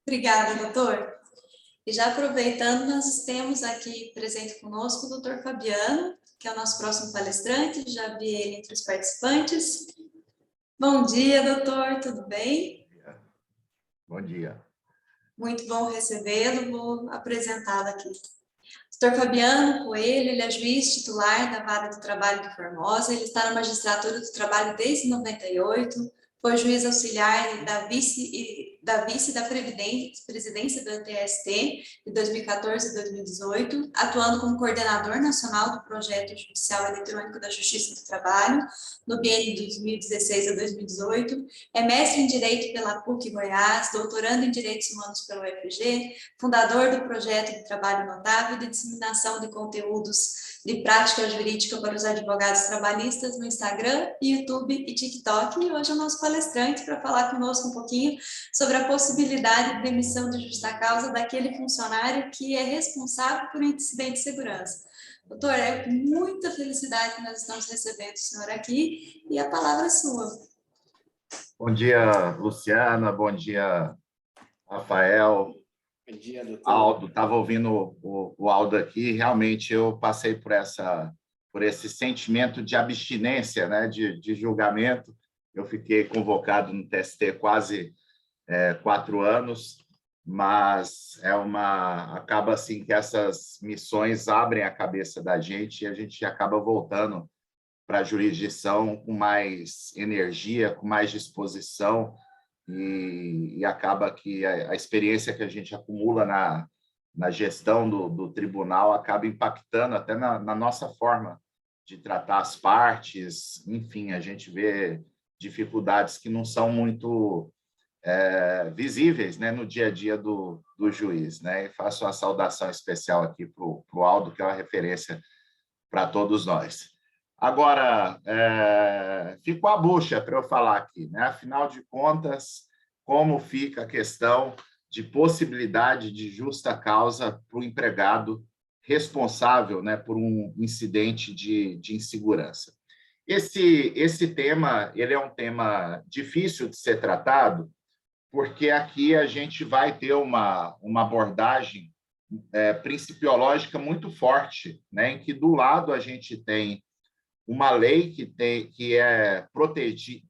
Obrigada, doutor. E já aproveitando, nós temos aqui presente conosco o doutor Fabiano, que é o nosso próximo palestrante, já vi ele entre os participantes. Bom dia, doutor, tudo bem? Bom dia. Muito bom recebê-lo, vou apresentá-lo aqui. Doutor Fabiano Coelho, ele é juiz titular da Vara do Trabalho de Formosa, ele está na magistratura do trabalho desde 98, foi juiz auxiliar da vice da presidência do TST de 2014 a 2018, atuando como coordenador nacional do projeto judicial eletrônico da Justiça do Trabalho, no biênio de 2016 a 2018, é mestre em Direito pela PUC Goiás, doutorando em Direitos Humanos pela UFG, fundador do projeto de trabalho notável de disseminação de conteúdos de prática jurídica para os advogados trabalhistas no Instagram, YouTube e TikTok. E hoje é o nosso palestrante para falar conosco um pouquinho sobre a possibilidade de demissão de justa causa daquele funcionário que é responsável por um incidente de segurança. Doutor, é com muita felicidade que nós estamos recebendo o senhor aqui e a palavra é sua. Bom dia, Luciana. Bom dia, Rafael. Bom dia, doutor. Aldo, estava ouvindo o Aldo aqui, realmente eu passei por esse sentimento de abstinência, né, de julgamento. Eu fiquei convocado no TST quase 4 anos, mas acaba assim que essas missões abrem a cabeça da gente e a gente acaba voltando para a jurisdição com mais energia, com mais disposição, e acaba que a experiência que a gente acumula na gestão do tribunal acaba impactando até na nossa forma de tratar as partes. Enfim, a gente vê dificuldades que não são muito visíveis, né, no dia a dia do juiz, né? E faço uma saudação especial aqui para o Aldo, que é uma referência para todos nós. Agora, ficou a bucha para eu falar aqui, né? Afinal de contas, como fica a questão de possibilidade de justa causa para o empregado responsável, né, por um incidente de insegurança? Esse tema, ele é um tema difícil de ser tratado, porque aqui a gente vai ter uma abordagem principiológica muito forte, né, em que do lado a gente tem uma lei que é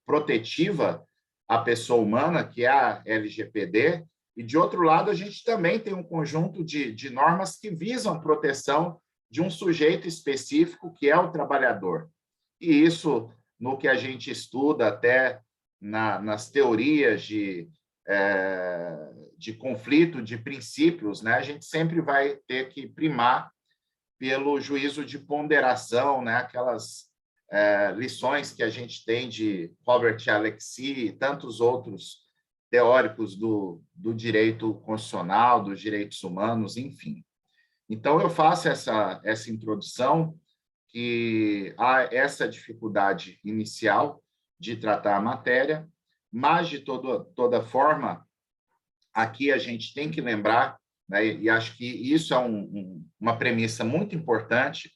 protetiva à pessoa humana, que é a LGPD, e, de outro lado, a gente também tem um conjunto de normas que visam proteção de um sujeito específico, que é o trabalhador. E isso, no que a gente estuda até nas teorias de conflito de princípios, né, a gente sempre vai ter que primar pelo juízo de ponderação, né? Aquelas lições que a gente tem de Robert Alexy e tantos outros teóricos do direito constitucional, dos direitos humanos, enfim. Então, eu faço essa introdução, que há essa dificuldade inicial de tratar a matéria, mas, de toda forma, aqui a gente tem que lembrar, né, e acho que isso é uma premissa muito importante,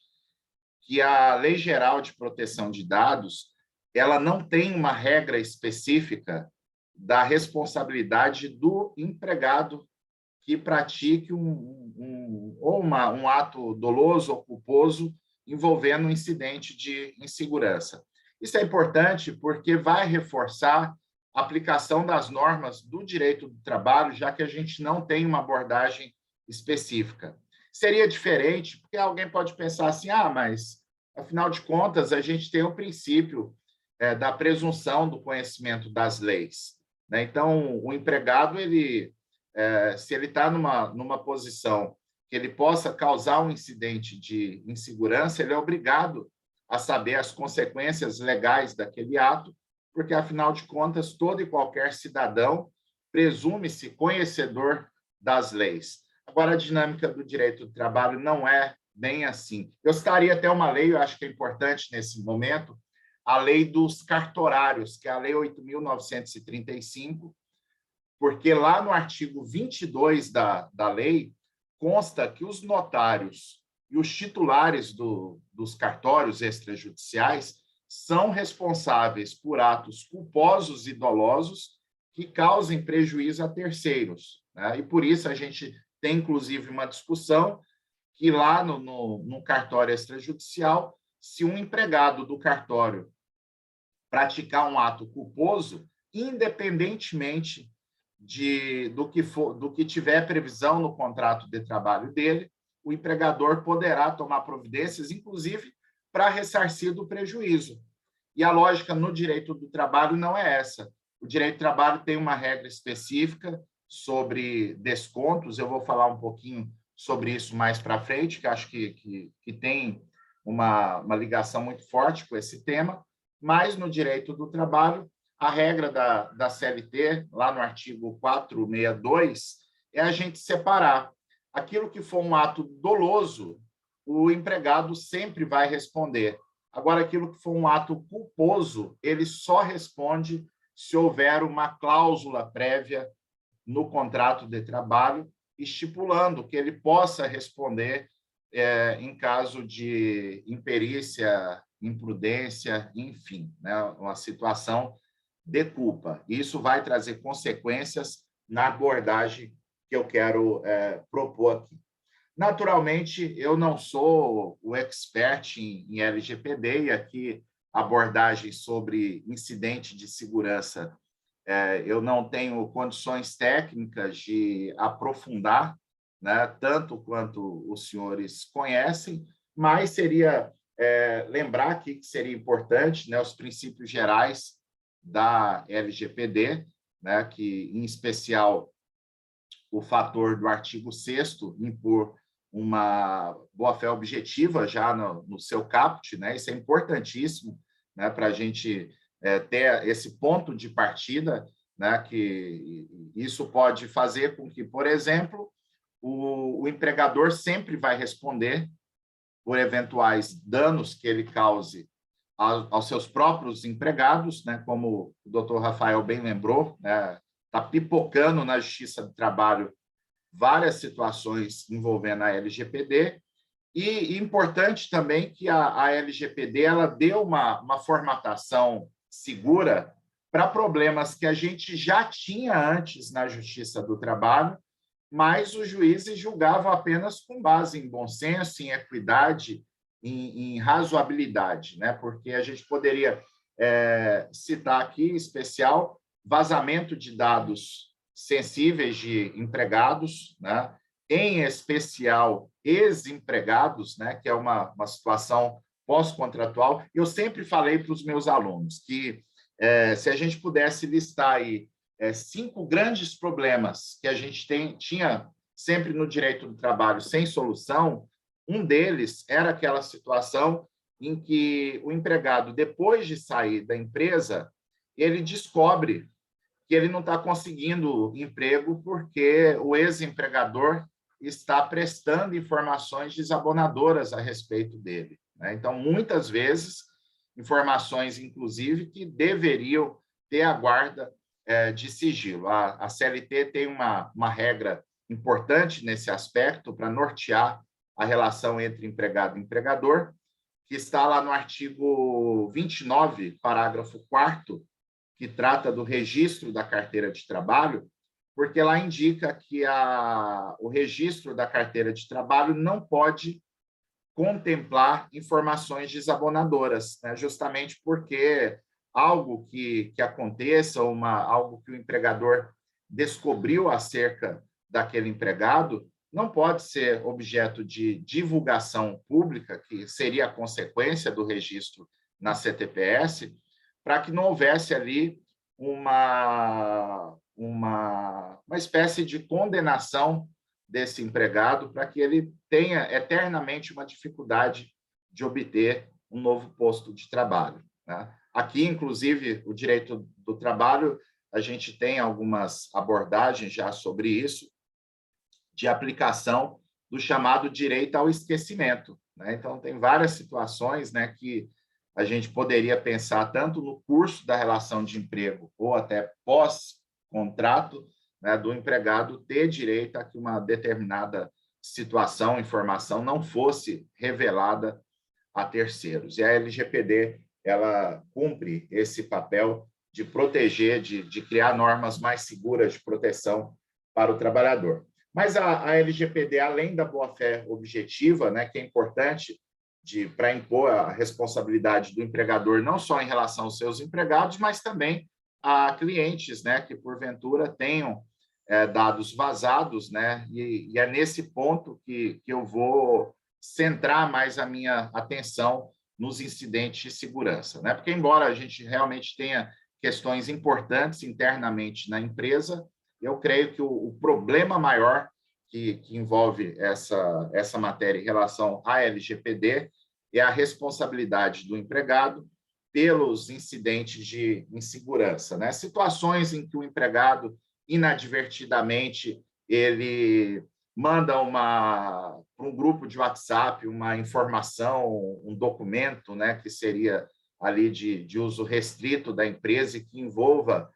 que a Lei Geral de Proteção de Dados, ela não tem uma regra específica da responsabilidade do empregado que pratique um ato doloso ou culposo envolvendo um incidente de insegurança. Isso é importante porque vai reforçar a aplicação das normas do direito do trabalho, já que a gente não tem uma abordagem específica. Seria diferente, porque alguém pode pensar assim, mas, afinal de contas, a gente tem o princípio da presunção do conhecimento das leis, né? Então, o empregado, se ele está numa posição que ele possa causar um incidente de insegurança, ele é obrigado a saber as consequências legais daquele ato, porque, afinal de contas, todo e qualquer cidadão presume-se conhecedor das leis. Agora, a dinâmica do direito do trabalho não é bem assim. Eu citaria até uma lei, eu acho que é importante nesse momento, a lei dos cartorários, que é a Lei 8.935, porque lá no artigo 22 da lei consta que os notários e os titulares dos cartórios extrajudiciais são responsáveis por atos culposos e dolosos que causem prejuízo a terceiros, né? E por isso a gente tem, inclusive, uma discussão que lá no cartório extrajudicial, se um empregado do cartório praticar um ato culposo, independentemente do que tiver previsão no contrato de trabalho dele, o empregador poderá tomar providências, inclusive para ressarcir do prejuízo. E a lógica no direito do trabalho não é essa. O direito do trabalho tem uma regra específica sobre descontos, eu vou falar um pouquinho sobre isso mais para frente, que acho que tem uma ligação muito forte com esse tema, mas no direito do trabalho, a regra da CLT, lá no artigo 462, é a gente separar. Aquilo que for um ato doloso, o empregado sempre vai responder. Agora, aquilo que for um ato culposo, ele só responde se houver uma cláusula prévia no contrato de trabalho, estipulando que ele possa responder em caso de imperícia, imprudência, enfim, né, uma situação de culpa. Isso vai trazer consequências na abordagem que eu quero propor aqui. Naturalmente, eu não sou o expert em LGPD, e aqui abordagem sobre incidente de segurança, eu não tenho condições técnicas de aprofundar, né, tanto quanto os senhores conhecem, mas seria lembrar aqui que seria importante, né, os princípios gerais da LGPD, né, que, em especial, o fator do artigo 6º impor uma boa-fé objetiva já no seu caput, né? Isso é importantíssimo, né, para a gente ter esse ponto de partida, né, que isso pode fazer com que, por exemplo, o empregador sempre vai responder por eventuais danos que ele cause aos seus próprios empregados, né, como o doutor Rafael bem lembrou, né, está pipocando na Justiça do Trabalho várias situações envolvendo a LGPD, e importante também que a LGPD ela deu uma formatação segura para problemas que a gente já tinha antes na Justiça do Trabalho, mas os juízes julgavam apenas com base em bom senso, em equidade, em razoabilidade, né? Porque a gente poderia citar aqui, em especial, vazamento de dados sensíveis de empregados, né? Em especial ex-empregados, né? Que é uma situação pós-contratual. Eu sempre falei para os meus alunos que se a gente pudesse listar aí 5 grandes problemas que a gente tinha sempre no direito do trabalho sem solução, um deles era aquela situação em que o empregado, depois de sair da empresa, ele descobre que ele não está conseguindo emprego porque o ex-empregador está prestando informações desabonadoras a respeito dele, né? Então, muitas vezes, informações, inclusive, que deveriam ter a guarda de sigilo. A CLT tem uma regra importante nesse aspecto para nortear a relação entre empregado e empregador, que está lá no artigo 29, parágrafo 4º, que trata do registro da carteira de trabalho, porque lá indica que o registro da carteira de trabalho não pode contemplar informações desabonadoras, né? Justamente porque algo que aconteça, algo que o empregador descobriu acerca daquele empregado, não pode ser objeto de divulgação pública, que seria a consequência do registro na CTPS, para que não houvesse ali uma espécie de condenação desse empregado, para que ele tenha eternamente uma dificuldade de obter um novo posto de trabalho, né? Aqui, inclusive, o direito do trabalho, a gente tem algumas abordagens já sobre isso, de aplicação do chamado direito ao esquecimento, né? Então, tem várias situações, né, que a gente poderia pensar tanto no curso da relação de emprego ou até pós-contrato, né, do empregado ter direito a que uma determinada situação, informação não fosse revelada a terceiros. E a LGPD ela cumpre esse papel de proteger, de criar normas mais seguras de proteção para o trabalhador. Mas a LGPD, além da boa-fé objetiva, né, que é importante para impor a responsabilidade do empregador, não só em relação aos seus empregados, mas também a clientes, né, que porventura tenham dados vazados, né, e é nesse ponto que eu vou centrar mais a minha atenção nos incidentes de segurança, né? Porque, embora a gente realmente tenha questões importantes internamente na empresa, eu creio que o problema maior que envolve essa matéria em relação à LGPD é a responsabilidade do empregado pelos incidentes de insegurança, né? Situações em que o empregado, inadvertidamente, ele manda para um grupo de WhatsApp uma informação, um documento, né, que seria ali de uso restrito da empresa e que envolva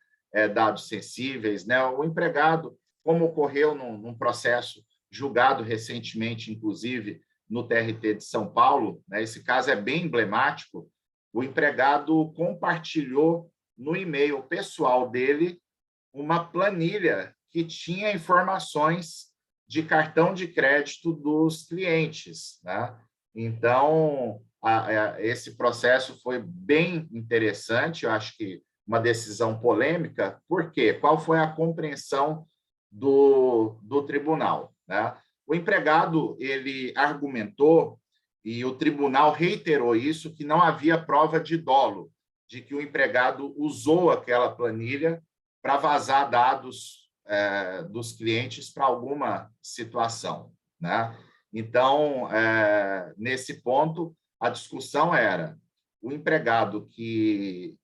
dados sensíveis, né? O empregado, como ocorreu num processo julgado recentemente, inclusive, no TRT de São Paulo, né? Esse caso é bem emblemático. O empregado compartilhou no e-mail pessoal dele uma planilha que tinha informações de cartão de crédito dos clientes, né? Então, esse processo foi bem interessante, eu acho que uma decisão polêmica. Por quê? Qual foi a compreensão do tribunal, né? O empregado, ele argumentou, e o tribunal reiterou isso, que não havia prova de dolo, de que o empregado usou aquela planilha para vazar dados dos clientes para alguma situação, né? Então, nesse ponto, a discussão era o empregado que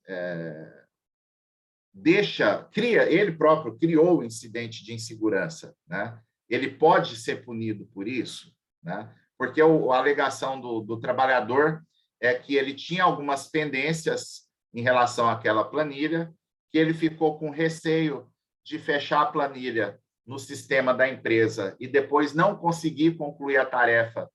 ele próprio criou o incidente de insegurança, né? Ele pode ser punido por isso, né? Porque a alegação do trabalhador é que ele tinha algumas pendências em relação àquela planilha, que ele ficou com receio de fechar a planilha no sistema da empresa e depois não conseguir concluir a tarefa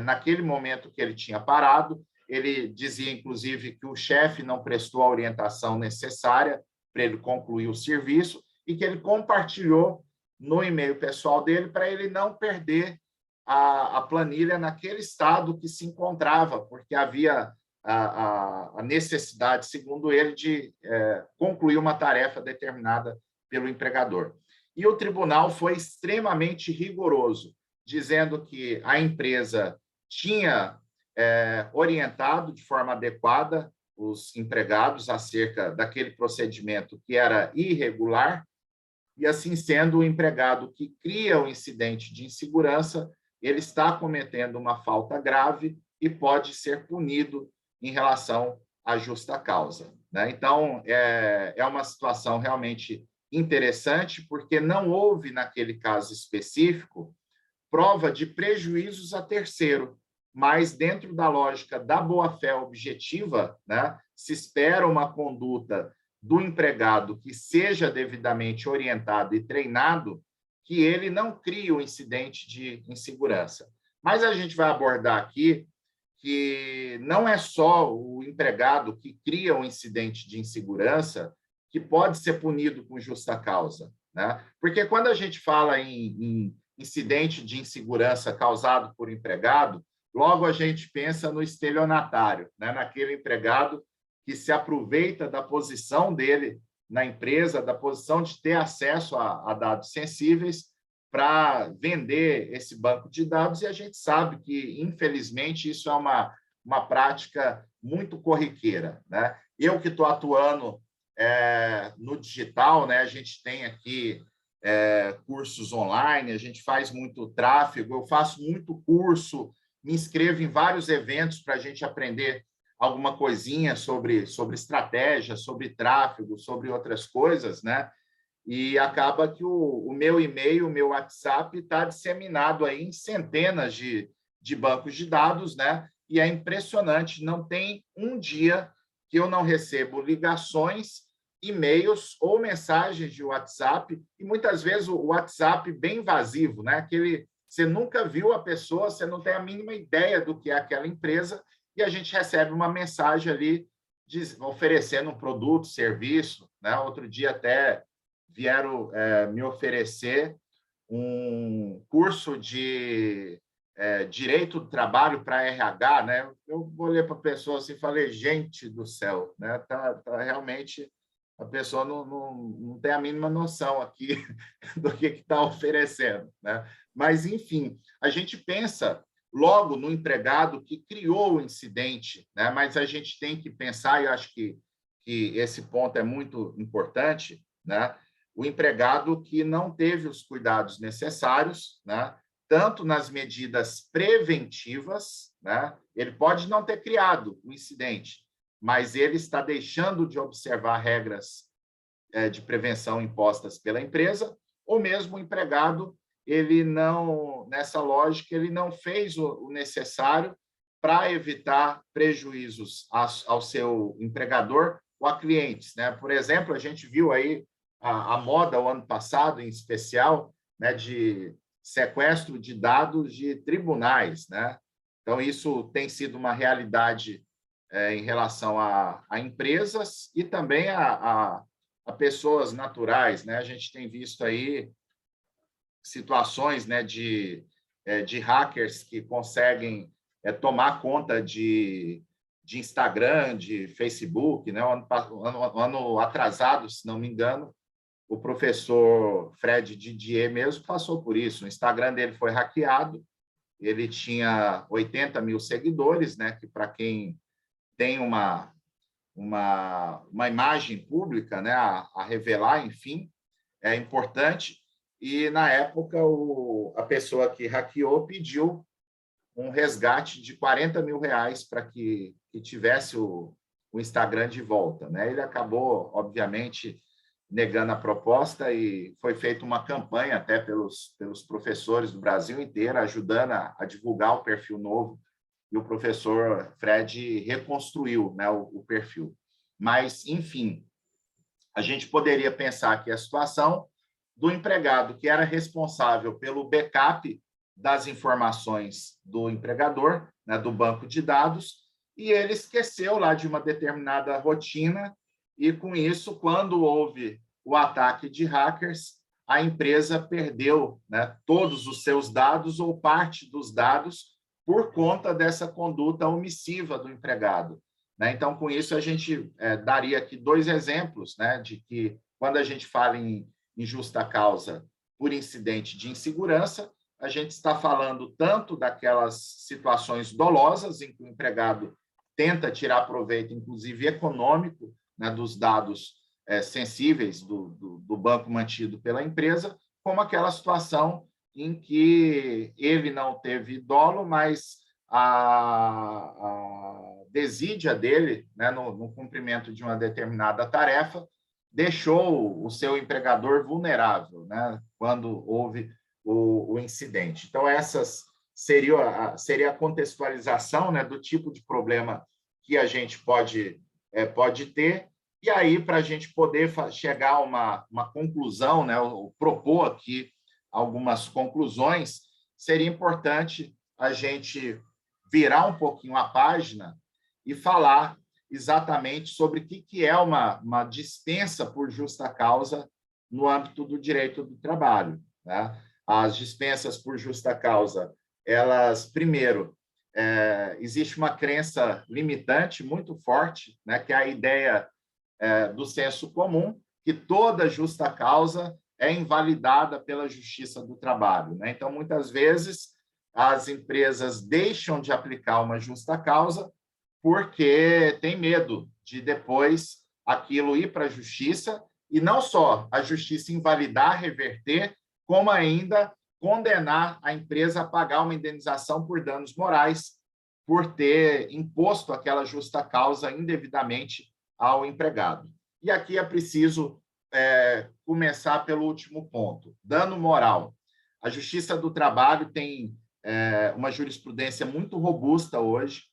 naquele momento que ele tinha parado. Ele dizia, inclusive, que o chefe não prestou a orientação necessária para ele concluir o serviço e que ele compartilhou no e-mail pessoal dele para ele não perder a planilha naquele estado que se encontrava, porque havia a necessidade, segundo ele, de concluir uma tarefa determinada pelo empregador. E o tribunal foi extremamente rigoroso, dizendo que a empresa tinha orientado de forma adequada os empregados acerca daquele procedimento que era irregular, e assim sendo, o empregado que cria o incidente de insegurança, ele está cometendo uma falta grave e pode ser punido em relação à justa causa, né? Então, é uma situação realmente interessante, porque não houve, naquele caso específico, prova de prejuízos a terceiro, mas dentro da lógica da boa-fé objetiva, né, se espera uma conduta do empregado que seja devidamente orientado e treinado, que ele não crie o incidente de insegurança. Mas a gente vai abordar aqui que não é só o empregado que cria um incidente de insegurança que pode ser punido com justa causa, né? Porque quando a gente fala em incidente de insegurança causado por empregado, logo a gente pensa no estelionatário, né? Naquele empregado que se aproveita da posição dele na empresa, da posição de ter acesso a dados sensíveis para vender esse banco de dados, e a gente sabe que, infelizmente, isso é uma prática muito corriqueira, né? Eu que estou atuando no digital, né? A gente tem aqui cursos online, a gente faz muito tráfego, eu faço muito curso, me inscrevo em vários eventos para a gente aprender alguma coisinha sobre estratégia, sobre tráfego, sobre outras coisas, né? E acaba que o meu e-mail, o meu WhatsApp está disseminado aí em centenas de bancos de dados, né? E é impressionante, não tem um dia que eu não recebo ligações, e-mails ou mensagens de WhatsApp, e muitas vezes o WhatsApp bem invasivo, né? Você nunca viu a pessoa, você não tem a mínima ideia do que é aquela empresa, e a gente recebe uma mensagem ali oferecendo um produto, serviço, né? Outro dia até vieram me oferecer um curso de direito do trabalho para RH, né? Eu olhei para a pessoa assim e falei, gente do céu, né? Tá realmente a pessoa não tem a mínima noção aqui do que está oferecendo, né? Mas, enfim, a gente pensa logo no empregado que criou o incidente, né? Mas a gente tem que pensar, e eu acho que esse ponto é muito importante, né? O empregado que não teve os cuidados necessários, né? Tanto nas medidas preventivas, né? Ele pode não ter criado o incidente, mas ele está deixando de observar regras de prevenção impostas pela empresa, ou mesmo o empregado, ele não, nessa lógica, ele não fez o necessário para evitar prejuízos ao seu empregador ou a clientes, né? Por exemplo, a gente viu aí a moda o ano passado, em especial, né, de sequestro de dados de tribunais, né? Então, isso tem sido uma realidade em relação a empresas e também a pessoas naturais, né? A gente tem visto aí situações, né, de hackers que conseguem tomar conta de Instagram, de Facebook, né? Ano atrasado, se não me engano, o professor Fred Didier mesmo passou por isso. O Instagram dele foi hackeado, ele tinha 80 mil seguidores, né? Que para quem tem uma imagem pública, né, a revelar, enfim, é importante. E, na época, a pessoa que hackeou pediu um resgate de 40 mil reais para que tivesse o Instagram de volta, né? Ele acabou, obviamente, negando a proposta e foi feita uma campanha até pelos professores do Brasil inteiro, ajudando a divulgar o perfil novo, e o professor Fred reconstruiu, né, o perfil. Mas, enfim, a gente poderia pensar que a situação do empregado que era responsável pelo backup das informações do empregador, né, do banco de dados, e ele esqueceu lá de uma determinada rotina, e com isso, quando houve o ataque de hackers, a empresa perdeu, né, todos os seus dados ou parte dos dados por conta dessa conduta omissiva do empregado, né? Então, com isso, a gente daria aqui 2 exemplos, né, de que, quando a gente fala em justa causa por incidente de insegurança, a gente está falando tanto daquelas situações dolosas em que o empregado tenta tirar proveito, inclusive econômico, né, dos dados sensíveis do banco mantido pela empresa, como aquela situação em que ele não teve dolo, mas a desídia dele, né, no cumprimento de uma determinada tarefa, deixou o seu empregador vulnerável, né, quando houve o incidente. Então, essas seria a contextualização, né, do tipo de problema que a gente pode ter, e aí, para a gente poder chegar a uma conclusão, né, ou propor aqui algumas conclusões, seria importante a gente virar um pouquinho a página e falar exatamente sobre o que é uma dispensa por justa causa no âmbito do direito do trabalho, né? As dispensas por justa causa, elas, primeiro, existe uma crença limitante muito forte, né, que é a ideia do senso comum, que toda justa causa é invalidada pela Justiça do Trabalho, né? Então, muitas vezes, as empresas deixam de aplicar uma justa causa porque tem medo de depois aquilo ir para a Justiça, e não só a Justiça invalidar, reverter, como ainda condenar a empresa a pagar uma indenização por danos morais por ter imposto aquela justa causa indevidamente ao empregado. E aqui é preciso começar pelo último ponto, dano moral. A Justiça do Trabalho tem uma jurisprudência muito robusta hoje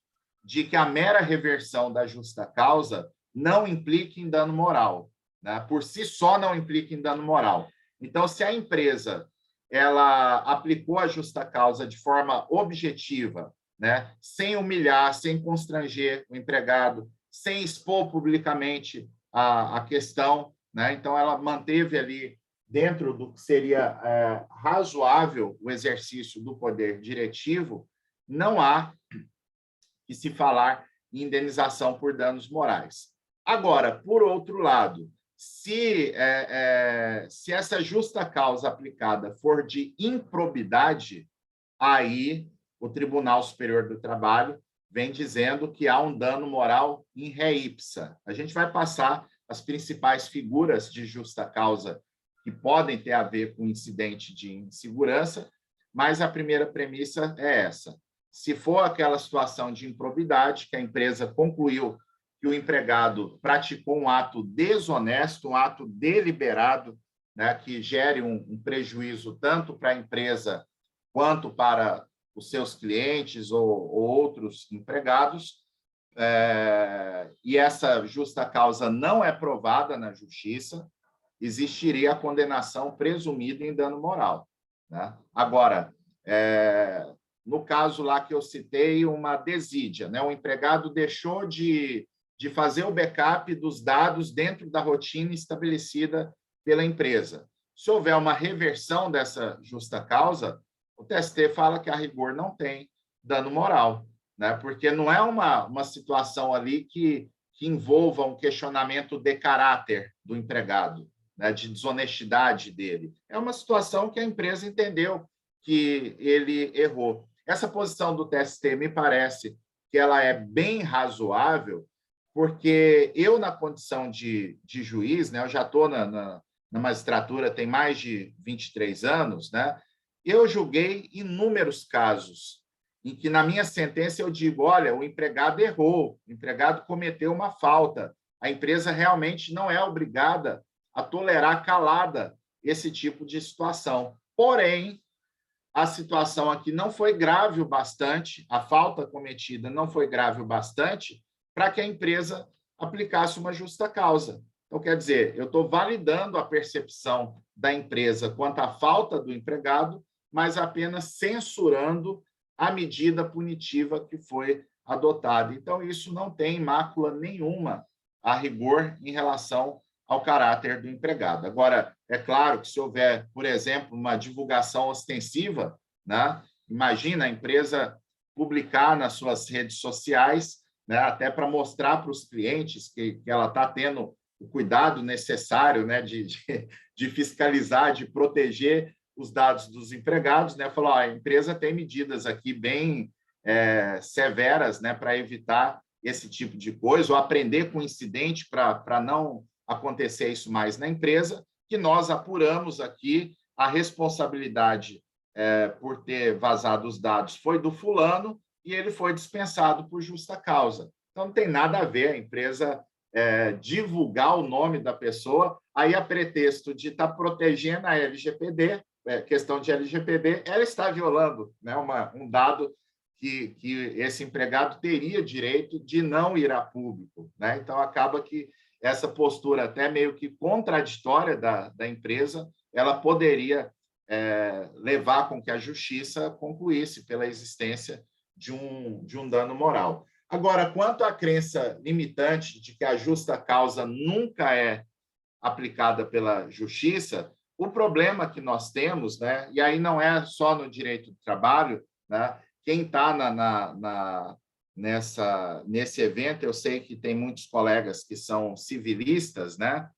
de que a mera reversão da justa causa não implica em dano moral, né? Por si só não implica em dano moral. Então, se a empresa ela aplicou a justa causa de forma objetiva, né, sem humilhar, sem constranger o empregado, sem expor publicamente a questão, né? Então, ela manteve ali, dentro do que seria razoável o exercício do poder diretivo, não há que se falar em indenização por danos morais. Agora, por outro lado, se essa justa causa aplicada for de improbidade, aí o Tribunal Superior do Trabalho vem dizendo que há um dano moral in re ipsa. A gente vai passar as principais figuras de justa causa que podem ter a ver com incidente de insegurança, mas a primeira premissa é essa. Se for aquela situação de improbidade, que a empresa concluiu que o empregado praticou um ato desonesto, um ato deliberado, né, que gere um prejuízo tanto para a empresa quanto para os seus clientes ou outros empregados, e essa justa causa não é provada na justiça, existiria a condenação presumida em dano moral, né? Agora, no caso lá que eu citei, uma desídia, né? O empregado deixou de fazer o backup dos dados dentro da rotina estabelecida pela empresa. Se houver uma reversão dessa justa causa, o TST fala que, a rigor, não tem dano moral, né? Porque não é uma situação ali que envolva um questionamento de caráter do empregado, né? De desonestidade dele. É uma situação que a empresa entendeu que ele errou. Essa posição do TST me parece que ela é bem razoável, porque eu, na condição de juiz, né, eu já estou na magistratura tem mais de 23 anos, né, eu julguei inúmeros casos em que, na minha sentença, eu digo, olha, o empregado errou, o empregado cometeu uma falta, a empresa realmente não é obrigada a tolerar calada esse tipo de situação. Porém, a situação aqui não foi grave o bastante, a falta cometida não foi grave o bastante para que a empresa aplicasse uma justa causa. Então, quer dizer, eu estou validando a percepção da empresa quanto à falta do empregado, mas apenas censurando a medida punitiva que foi adotada. Então, isso não tem mácula nenhuma a rigor em relação ao caráter do empregado. Agora, é claro que se houver, por exemplo, uma divulgação ostensiva, né? Imagina a empresa publicar nas suas redes sociais, né? Até para mostrar para os clientes que ela está tendo o cuidado necessário, né? de fiscalizar, de proteger os dados dos empregados, né? Falou, a empresa tem medidas aqui bem severas, né? Para evitar esse tipo de coisa, ou aprender com o incidente para não acontecer isso mais na empresa, que nós apuramos aqui a responsabilidade por ter vazado os dados foi do fulano e ele foi dispensado por justa causa. Então, não tem nada a ver a empresa divulgar o nome da pessoa, aí a pretexto de estar protegendo a LGPD, questão de LGPD, ela está violando, né, um dado que esse empregado teria direito de não ir a público, né? Então, acaba que essa postura até meio que contraditória da empresa, ela poderia levar com que a justiça concluísse pela existência de um dano moral. Agora, quanto à crença limitante de que a justa causa nunca é aplicada pela justiça, o problema que nós temos, né, e aí não é só no direito do trabalho, né, quem está nesse evento, eu sei que tem muitos colegas que são civilistas, né?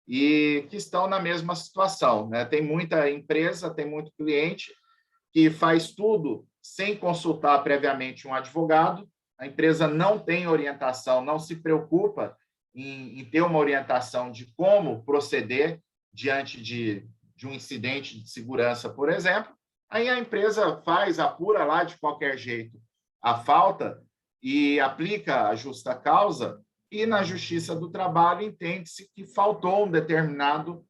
E que estão na mesma situação, né? Tem muita empresa, tem muito cliente que faz tudo sem consultar previamente um advogado, a empresa não tem orientação, não se preocupa em ter uma orientação de como proceder diante de um incidente de segurança, por exemplo, aí a empresa apura lá de qualquer jeito a falta e aplica a justa causa, e na Justiça do Trabalho entende-se que faltou um determinado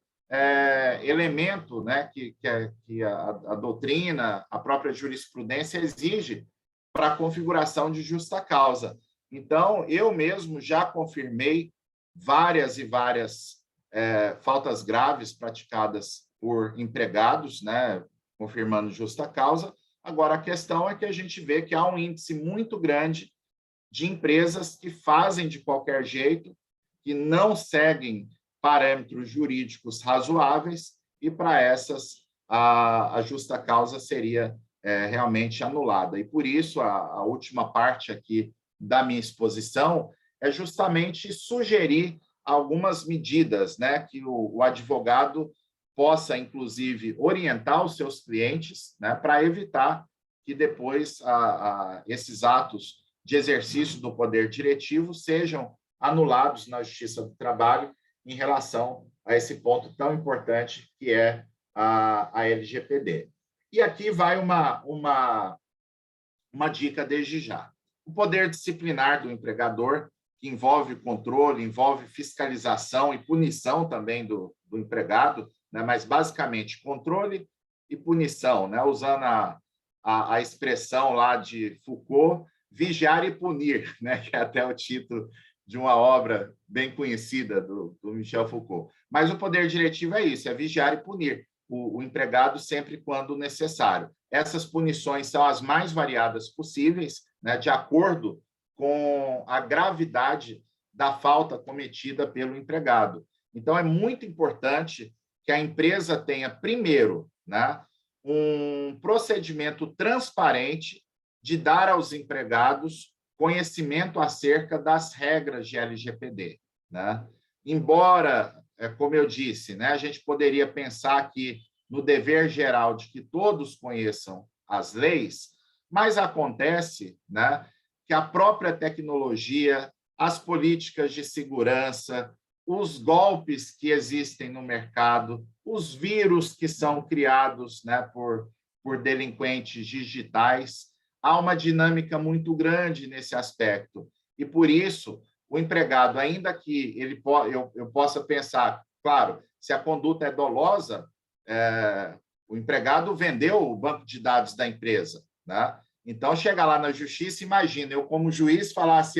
elemento, né, que a doutrina, a própria jurisprudência exige para a configuração de justa causa. Então, eu mesmo já confirmei várias e várias faltas graves praticadas por empregados, né, confirmando justa causa. Agora, a questão é que a gente vê que há um índice muito grande de empresas que fazem de qualquer jeito, que não seguem parâmetros jurídicos razoáveis, e para essas a justa causa seria realmente anulada. E por isso a última parte aqui da minha exposição é justamente sugerir algumas medidas, né, que o advogado possa, inclusive, orientar os seus clientes, né, para evitar que depois esses atos de exercício do poder diretivo sejam anulados na Justiça do Trabalho em relação a esse ponto tão importante que é a LGPD. E aqui vai uma dica desde já. O poder disciplinar do empregador, que envolve controle, envolve fiscalização e punição também do empregado, né? Mas basicamente controle e punição, né? Usando a expressão lá de Foucault, vigiar e punir, né? Que é até o título de uma obra bem conhecida do Michel Foucault. Mas o poder diretivo é isso, é vigiar e punir o empregado sempre quando necessário. Essas punições são as mais variadas possíveis, né, de acordo com a gravidade da falta cometida pelo empregado. Então, é muito importante que a empresa tenha, primeiro, né, um procedimento transparente de dar aos empregados conhecimento acerca das regras de LGPD, né? Embora, como eu disse, né, a gente poderia pensar aqui no dever geral de que todos conheçam as leis, mas acontece, né, que a própria tecnologia, as políticas de segurança, os golpes que existem no mercado, os vírus que são criados, né, por delinquentes digitais, há uma dinâmica muito grande nesse aspecto. E, por isso, o empregado, ainda que eu possa pensar, claro, se a conduta é dolosa, o empregado vendeu o banco de dados da empresa, né? Então, chega lá na justiça, imagina, eu como juiz falasse,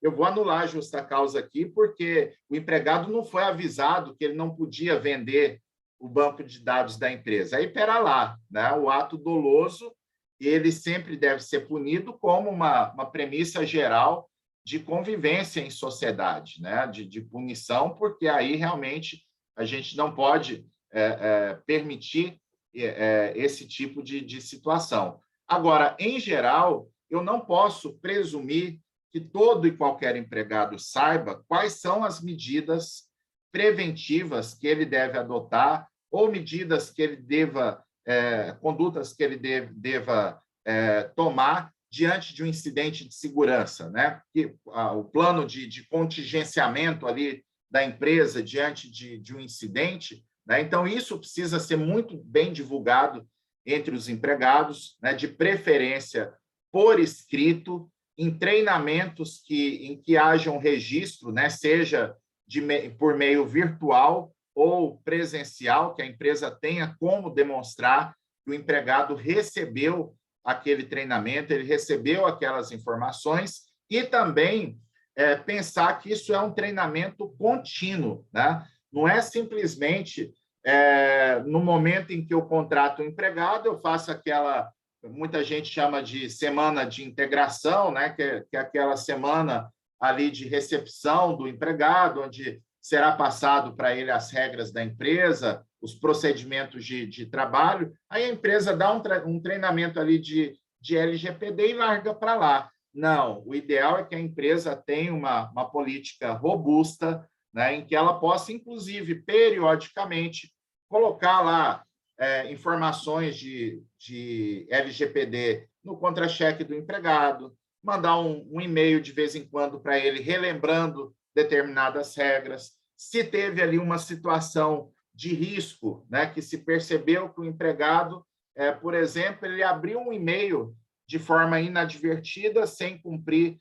eu vou anular a justa causa aqui porque o empregado não foi avisado que ele não podia vender o banco de dados da empresa. Aí, pera lá, né? O ato doloso, ele sempre deve ser punido como uma premissa geral de convivência em sociedade, né? De punição, porque aí realmente a gente não pode permitir esse tipo de situação. Agora, em geral, eu não posso presumir que todo e qualquer empregado saiba quais são as medidas preventivas que ele deve adotar ou medidas que ele deva, condutas que ele deva tomar diante de um incidente de segurança, né? O plano de contingenciamento ali da empresa diante de um incidente, né? Então, isso precisa ser muito bem divulgado entre os empregados, né? De preferência por escrito, em treinamentos em que haja um registro, né? Seja por meio virtual ou presencial, que a empresa tenha como demonstrar que o empregado recebeu aquele treinamento, ele recebeu aquelas informações, e também pensar que isso é um treinamento contínuo, né? Não é simplesmente no momento em que eu contrato o empregado, eu faço aquela, muita gente chama de semana de integração, né? Que é aquela semana ali de recepção do empregado, onde será passado para ele as regras da empresa, os procedimentos de trabalho, aí a empresa dá um treinamento ali de LGPD e larga para lá. Não, o ideal é que a empresa tenha uma política robusta, né, em que ela possa, inclusive, periodicamente, colocar lá informações de LGPD no contra-cheque do empregado, mandar um e-mail de vez em quando para ele, relembrando determinadas regras. Se teve ali uma situação de risco, né, que se percebeu que o empregado, por exemplo, ele abriu um e-mail de forma inadvertida, sem cumprir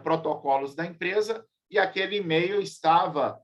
protocolos da empresa, e aquele e-mail estava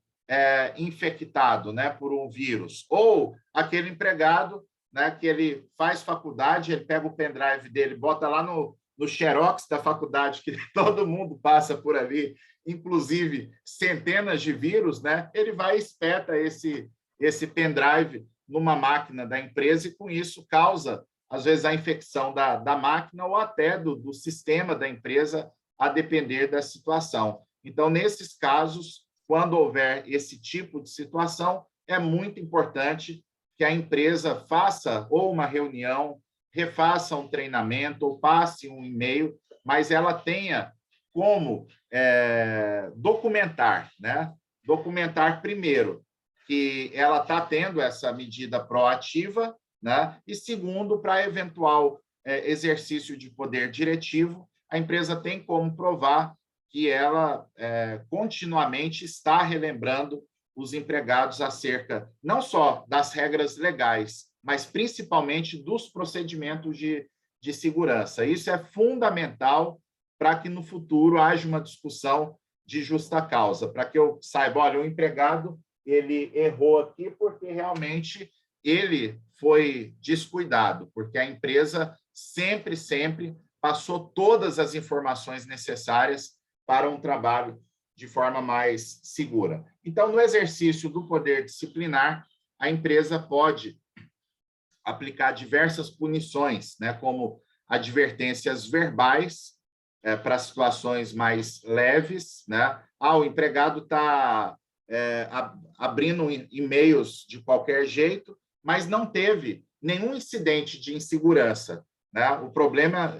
infectado, né, por um vírus. Ou aquele empregado, né, que ele faz faculdade, ele pega o pendrive dele, bota lá no Xerox da faculdade, que todo mundo passa por ali, inclusive centenas de vírus, né, ele vai e espeta esse pendrive numa máquina da empresa, e com isso causa, às vezes, a infecção da máquina ou até do sistema da empresa a depender da situação. Então, nesses casos, quando houver esse tipo de situação, é muito importante que a empresa faça ou uma reunião, refaça um treinamento ou passe um e-mail, mas ela tenha como documentar, né? Documentar primeiro que ela está tendo essa medida proativa, né? E segundo, para eventual exercício de poder diretivo, a empresa tem como provar que ela continuamente está relembrando os empregados acerca não só das regras legais, mas principalmente dos procedimentos de segurança. Isso é fundamental para que no futuro haja uma discussão de justa causa, para que eu saiba, olha, o empregado ele errou aqui porque realmente ele foi descuidado, porque a empresa sempre passou todas as informações necessárias para um trabalho de forma mais segura. Então, no exercício do poder disciplinar, a empresa pode aplicar diversas punições, né, como advertências verbais para situações mais leves, né? O empregado está abrindo e-mails de qualquer jeito, mas não teve nenhum incidente de insegurança, né?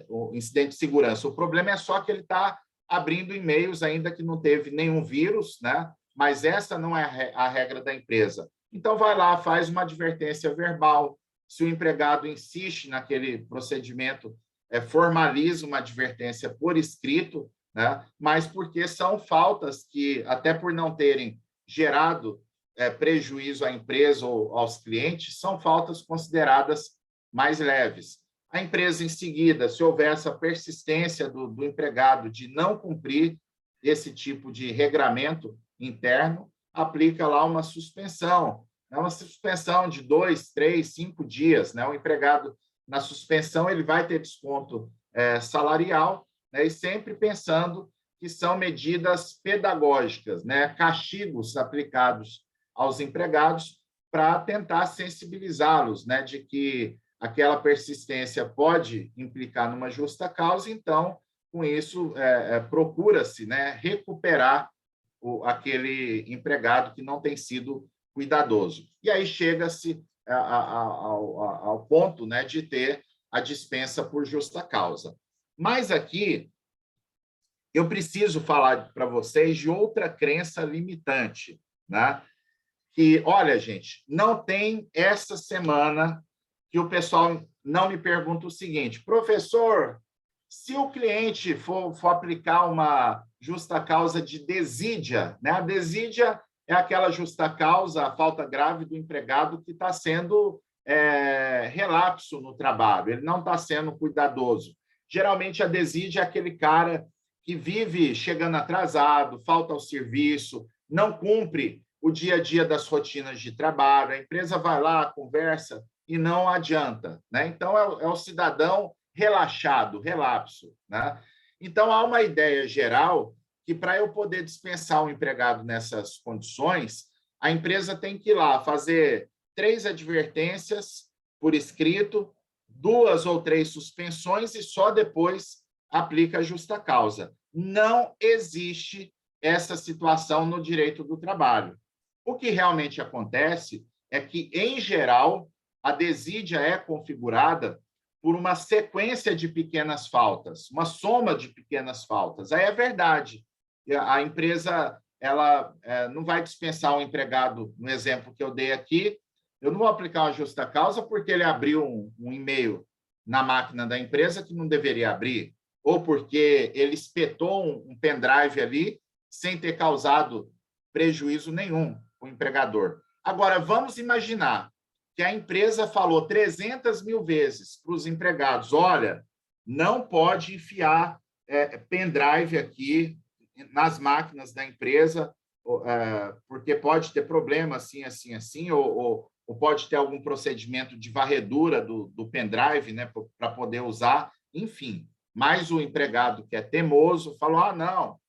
O incidente de segurança, o problema é só que ele está abrindo e-mails ainda que não teve nenhum vírus, né? Mas essa não é a regra da empresa. Então, vai lá, faz uma advertência verbal. Se o empregado insiste naquele procedimento, formaliza uma advertência por escrito, né? Mas porque são faltas que, até por não terem gerado prejuízo à empresa ou aos clientes, são faltas consideradas mais leves. A empresa, em seguida, se houver essa persistência do empregado de não cumprir esse tipo de regramento interno, aplica lá uma suspensão de 2, 3, 5 dias. Né? O empregado, na suspensão, ele vai ter desconto salarial, né? E sempre pensando que são medidas pedagógicas, né? Castigos aplicados aos empregados para tentar sensibilizá-los, né? De que aquela persistência pode implicar numa justa causa, então, com isso, procura-se, né, recuperar aquele empregado que não tem sido cuidadoso. E aí chega-se ao ponto, né, de ter a dispensa por justa causa. Mas aqui, eu preciso falar para vocês de outra crença limitante, né? Que, olha, gente, não tem essa semana que o pessoal não me pergunta o seguinte: professor, se o cliente for aplicar uma justa causa de desídia, né? A desídia é aquela justa causa, a falta grave do empregado que está sendo relapso no trabalho, ele não está sendo cuidadoso. Geralmente, a desídia é aquele cara que vive chegando atrasado, falta ao serviço, não cumpre o dia a dia das rotinas de trabalho, a empresa vai lá, conversa e não adianta, né? Então, é o cidadão relaxado, relapso, né? Então, há uma ideia geral que, para eu poder dispensar um empregado nessas condições, a empresa tem que ir lá fazer 3 advertências por escrito, 2 ou 3 suspensões e só depois aplica a justa causa. Não existe essa situação no direito do trabalho. O que realmente acontece é que, em geral, a desídia é configurada por uma sequência de pequenas faltas, uma soma de pequenas faltas. Aí é verdade. A empresa ela não vai dispensar um empregado, no exemplo que eu dei aqui, eu não vou aplicar uma justa causa porque ele abriu um e-mail na máquina da empresa que não deveria abrir, ou porque ele espetou um pendrive ali sem ter causado prejuízo nenhum ao empregador. Agora, vamos imaginar que a empresa falou 300 mil vezes para os empregados: olha, não pode enfiar pendrive aqui nas máquinas da empresa, porque pode ter problema assim, assim, assim, ou pode ter algum procedimento de varredura do pendrive, né, para poder usar, enfim. Mas o empregado, que é teimoso, falou: não,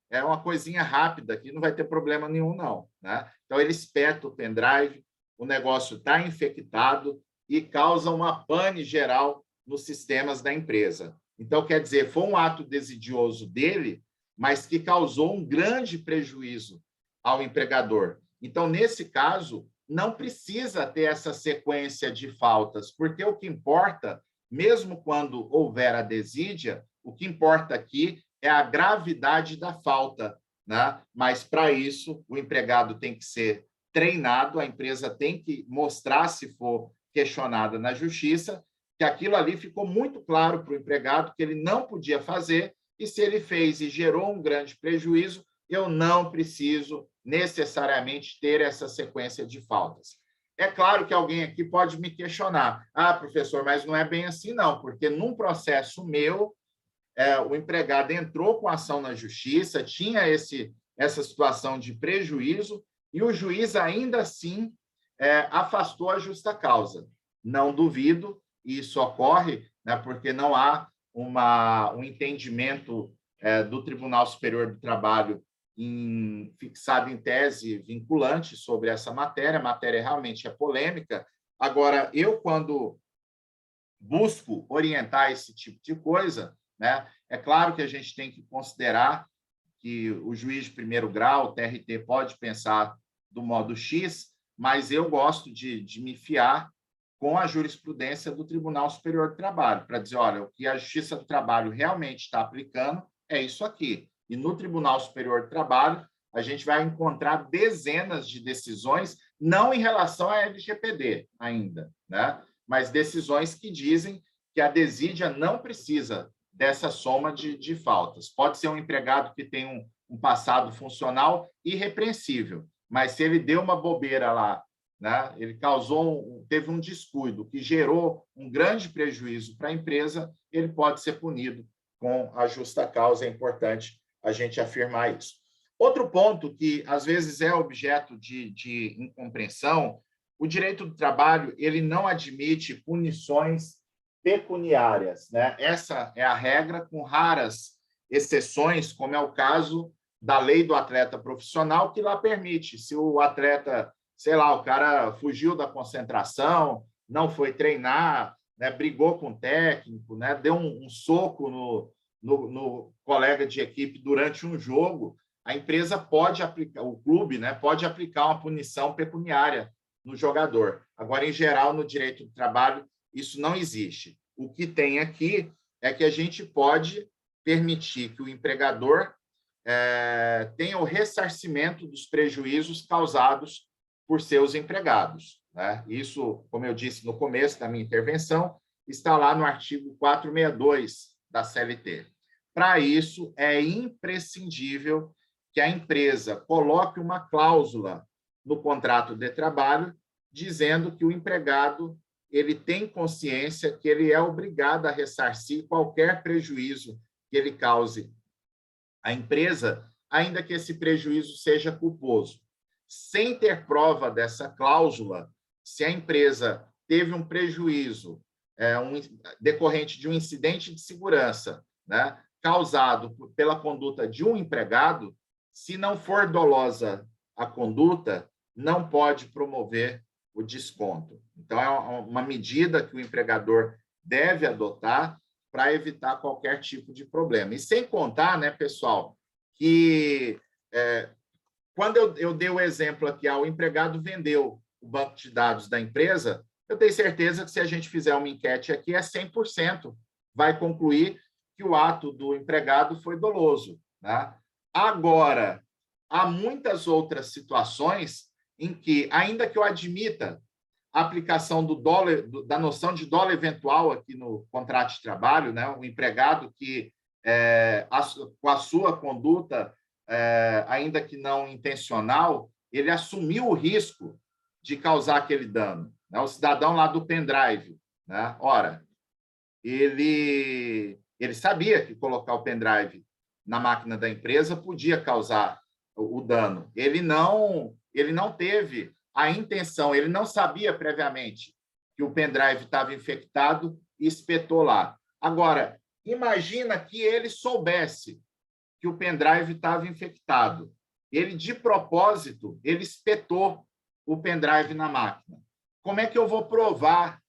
é uma coisinha rápida aqui, não vai ter problema nenhum, não. Né? Então, ele espeta o pendrive, o negócio está infectado e causa uma pane geral nos sistemas da empresa. Então, quer dizer, foi um ato desidioso dele, mas que causou um grande prejuízo ao empregador. Então, nesse caso, não precisa ter essa sequência de faltas, porque o que importa, mesmo quando houver a desídia, o que importa aqui é a gravidade da falta, né? Mas, para isso, o empregado tem que ser treinado, a empresa tem que mostrar, se for questionada na justiça, que aquilo ali ficou muito claro para o empregado que ele não podia fazer, e se ele fez e gerou um grande prejuízo, eu não preciso necessariamente ter essa sequência de faltas. É claro que alguém aqui pode me questionar, professor, mas não é bem assim não, porque num processo meu, o empregado entrou com ação na justiça, tinha essa situação de prejuízo, e o juiz ainda assim afastou a justa causa. Não duvido, e isso ocorre, né, porque não há um entendimento do Tribunal Superior do Trabalho fixado em tese vinculante sobre essa matéria. A matéria realmente é polêmica. Agora, eu, quando busco orientar esse tipo de coisa, né, é claro que a gente tem que considerar que o juiz de primeiro grau, o TRT, pode pensar do modo X, mas eu gosto de me fiar com a jurisprudência do Tribunal Superior do Trabalho, para dizer, olha, o que a Justiça do Trabalho realmente está aplicando é isso aqui. E no Tribunal Superior do Trabalho, a gente vai encontrar dezenas de decisões, não em relação à LGPD ainda, né? Mas decisões que dizem que a desídia não precisa dessa soma de faltas. Pode ser um empregado que tem um passado funcional irrepreensível, mas se ele deu uma bobeira lá, né, ele teve um descuido que gerou um grande prejuízo para a empresa, ele pode ser punido com a justa causa. É importante a gente afirmar isso. Outro ponto que, às vezes, é objeto de incompreensão, o direito do trabalho ele não admite punições pecuniárias, né? Essa é a regra, com raras exceções, como é o caso da lei do atleta profissional, que lá permite. Se o atleta, sei lá, o cara fugiu da concentração, não foi treinar, né, brigou com o técnico, né, deu um soco no colega de equipe durante um jogo, a empresa pode aplicar, o clube, né, pode aplicar uma punição pecuniária no jogador. Agora, em geral, no direito do trabalho, isso não existe. O que tem aqui é que a gente pode permitir que o empregador tenha o ressarcimento dos prejuízos causados por seus empregados, né? Isso, como eu disse no começo da minha intervenção, está lá no artigo 462 da CLT. Para isso, é imprescindível que a empresa coloque uma cláusula no contrato de trabalho dizendo que o empregado ele tem consciência que ele é obrigado a ressarcir qualquer prejuízo que ele cause à empresa, ainda que esse prejuízo seja culposo. Sem ter prova dessa cláusula, se a empresa teve um prejuízo decorrente de um incidente de segurança, né, causado pela conduta de um empregado, se não for dolosa a conduta, não pode promover o desconto. Então, é uma medida que o empregador deve adotar para evitar qualquer tipo de problema. E sem contar, né, pessoal, que quando eu dei o exemplo aqui, o empregado vendeu o banco de dados da empresa, eu tenho certeza que se a gente fizer uma enquete aqui, 100% vai concluir que o ato do empregado foi doloso, né? Agora, há muitas outras situações em que, ainda que eu admita a aplicação da noção de dolo eventual aqui no contrato de trabalho, né? O empregado que, com a sua conduta, ainda que não intencional, ele assumiu o risco de causar aquele dano, né? O cidadão lá do pendrive, né? Ora, ele sabia que colocar o pendrive na máquina da empresa podia causar o dano. Ele não teve a intenção, ele não sabia previamente que o pendrive estava infectado e espetou lá. Agora, imagina que ele soubesse que o pendrive estava infectado. Ele, de propósito, ele espetou o pendrive na máquina. Como é que eu vou provar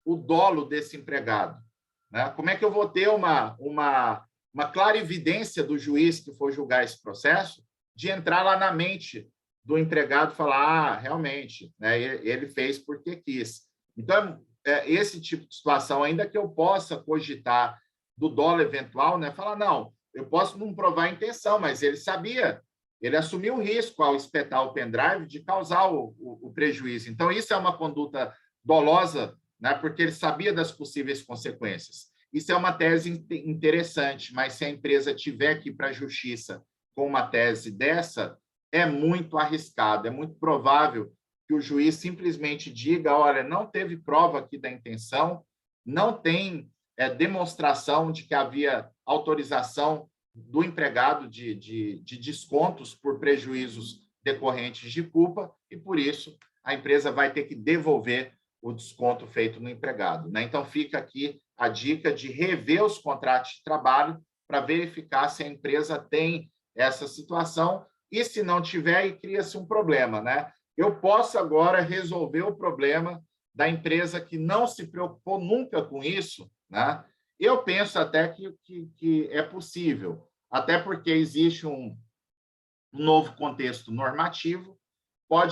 o dolo desse empregado? né? Como é que eu vou ter uma clara evidência do juiz que for julgar esse processo de entrar lá na mente do empregado e falar, realmente, né, ele fez porque quis. Então, esse tipo de situação, ainda que eu possa cogitar do dolo eventual, né, falar, não, eu posso não provar a intenção, mas ele sabia, ele assumiu o risco ao espetar o pendrive de causar o prejuízo. Então, isso é uma conduta dolosa, né, porque ele sabia das possíveis consequências. Isso é uma tese interessante, mas se a empresa tiver que ir para a justiça com uma tese dessa, é muito arriscado, é muito provável que o juiz simplesmente diga, olha, não teve prova aqui da intenção, não tem demonstração de que havia autorização do empregado de descontos por prejuízos decorrentes de culpa, e por isso a empresa vai ter que devolver o desconto feito no empregado, né? Então, fica aqui a dica de rever os contratos de trabalho para verificar se a empresa tem essa situação e, se não tiver, aí cria-se um problema, né? Eu posso agora resolver o problema da empresa que não se preocupou nunca com isso, né? Eu penso até que é possível, até porque existe um novo contexto normativo.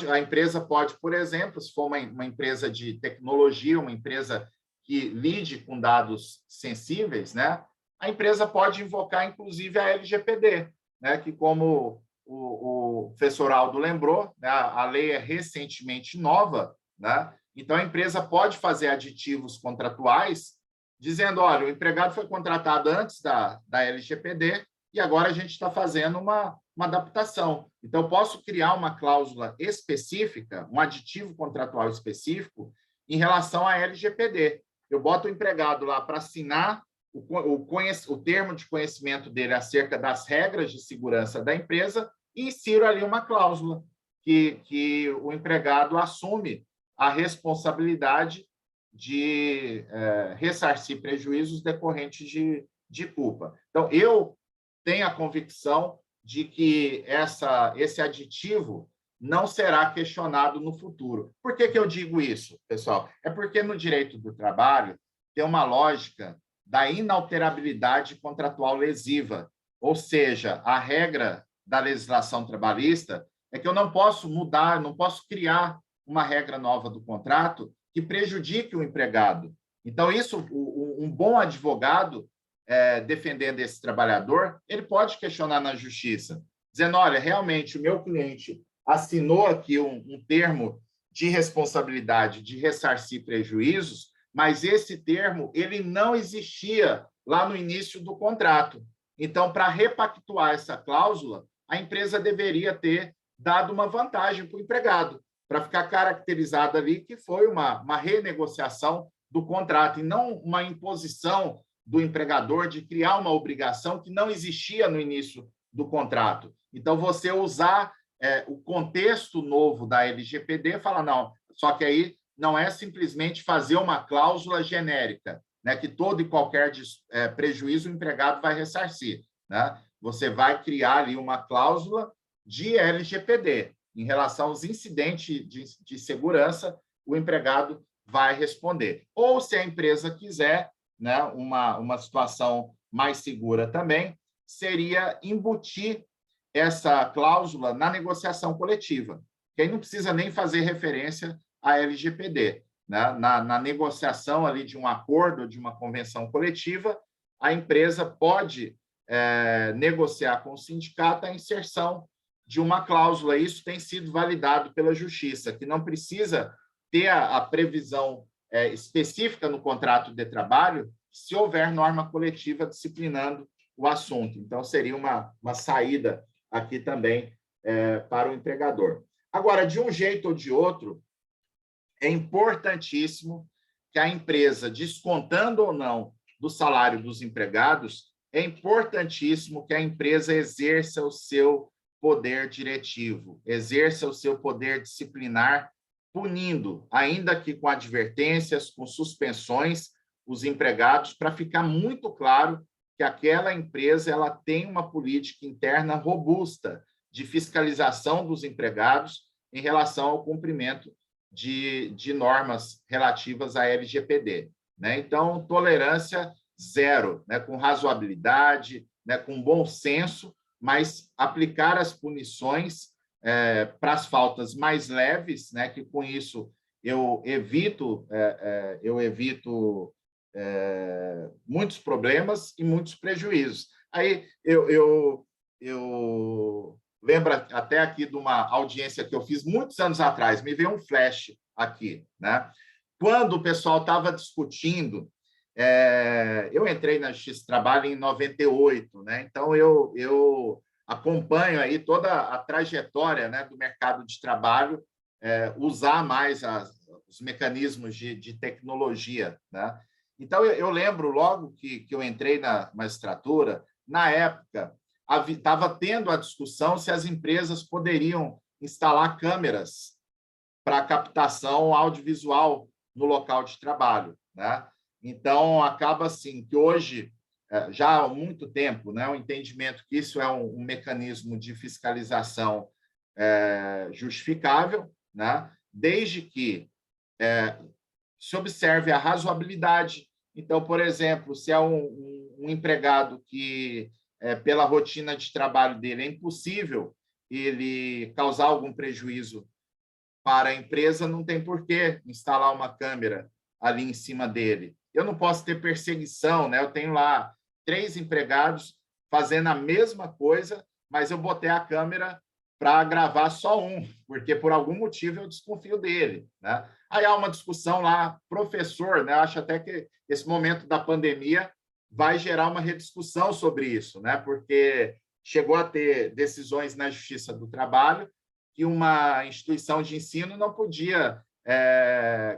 A empresa pode, por exemplo, se for uma empresa de tecnologia, uma empresa que lide com dados sensíveis, né, a empresa pode invocar, inclusive, a LGPD, né, que, como o professor Aldo lembrou, né, a lei é recentemente nova, né, então a empresa pode fazer aditivos contratuais dizendo, olha, o empregado foi contratado antes da LGPD e agora a gente está fazendo uma adaptação. Então, eu posso criar uma cláusula específica, um aditivo contratual específico em relação à LGPD. Eu boto o empregado lá para assinar o termo de conhecimento dele acerca das regras de segurança da empresa e insiro ali uma cláusula que o empregado assume a responsabilidade de ressarcir prejuízos decorrentes de culpa. Então, eu tenho a convicção de que esse aditivo não será questionado no futuro. Por que eu digo isso, pessoal? É porque no direito do trabalho tem uma lógica da inalterabilidade contratual lesiva, ou seja, a regra da legislação trabalhista é que eu não posso mudar, não posso criar uma regra nova do contrato que prejudique o empregado. Então, isso, um bom advogado defendendo esse trabalhador, ele pode questionar na justiça, dizendo, olha, realmente o meu cliente assinou aqui um termo de responsabilidade de ressarcir prejuízos, mas esse termo ele não existia lá no início do contrato. Então, para repactuar essa cláusula, a empresa deveria ter dado uma vantagem para o empregado, para ficar caracterizado ali que foi uma renegociação do contrato e não uma imposição do empregador de criar uma obrigação que não existia no início do contrato. Então, você usar o contexto novo da LGPD, fala, não, só que aí não é simplesmente fazer uma cláusula genérica, né, que todo e qualquer prejuízo o empregado vai ressarcir, né? Você vai criar ali uma cláusula de LGPD. Em relação aos incidentes de segurança, o empregado vai responder. Ou, se a empresa quiser, né, uma situação mais segura também, seria embutir essa cláusula na negociação coletiva, que aí não precisa nem fazer referência à LGPD. Né? Na negociação ali de um acordo, de uma convenção coletiva, a empresa pode negociar com o sindicato a inserção de uma cláusula. Isso tem sido validado pela Justiça, que não precisa ter a previsão específica no contrato de trabalho se houver norma coletiva disciplinando o assunto. Então, seria uma saída aqui também para o empregador. Agora, de um jeito ou de outro, é importantíssimo que a empresa, descontando ou não do salário dos empregados, é importantíssimo que a empresa exerça o seu poder diretivo, exerça o seu poder disciplinar, punindo, ainda que com advertências, com suspensões, os empregados, para ficar muito claro que aquela empresa ela tem uma política interna robusta de fiscalização dos empregados em relação ao cumprimento de normas relativas à LGPD. Né? Então, tolerância zero, né, com razoabilidade, né, com bom senso, mas aplicar as punições para as faltas mais leves, né, que com isso eu evito muitos problemas e muitos prejuízos. Aí eu lembro até aqui de uma audiência que eu fiz muitos anos atrás, me veio um flash aqui, né? Quando o pessoal estava discutindo, eu entrei na Justiça do Trabalho em 98, né? Então eu acompanho aí toda a trajetória, né, do mercado de trabalho, usar mais os mecanismos de tecnologia, né? Então eu lembro logo que eu entrei na magistratura, na época estava tendo a discussão se as empresas poderiam instalar câmeras para captação audiovisual no local de trabalho, né? Então, acaba assim que hoje, já há muito tempo, né, o entendimento que isso é um mecanismo de fiscalização justificável, né, desde que se observe a razoabilidade. Então, por exemplo, se é um empregado que, pela rotina de trabalho dele, é impossível ele causar algum prejuízo para a empresa, não tem por que instalar uma câmera ali em cima dele. Eu não posso ter perseguição, né? Eu tenho lá 3 empregados fazendo a mesma coisa, mas eu botei a câmera para gravar só um, porque por algum motivo eu desconfio dele, né? Aí há uma discussão lá, professor, né? Eu acho até que esse momento da pandemia vai gerar uma rediscussão sobre isso, né? Porque chegou a ter decisões na Justiça do Trabalho que uma instituição de ensino não podia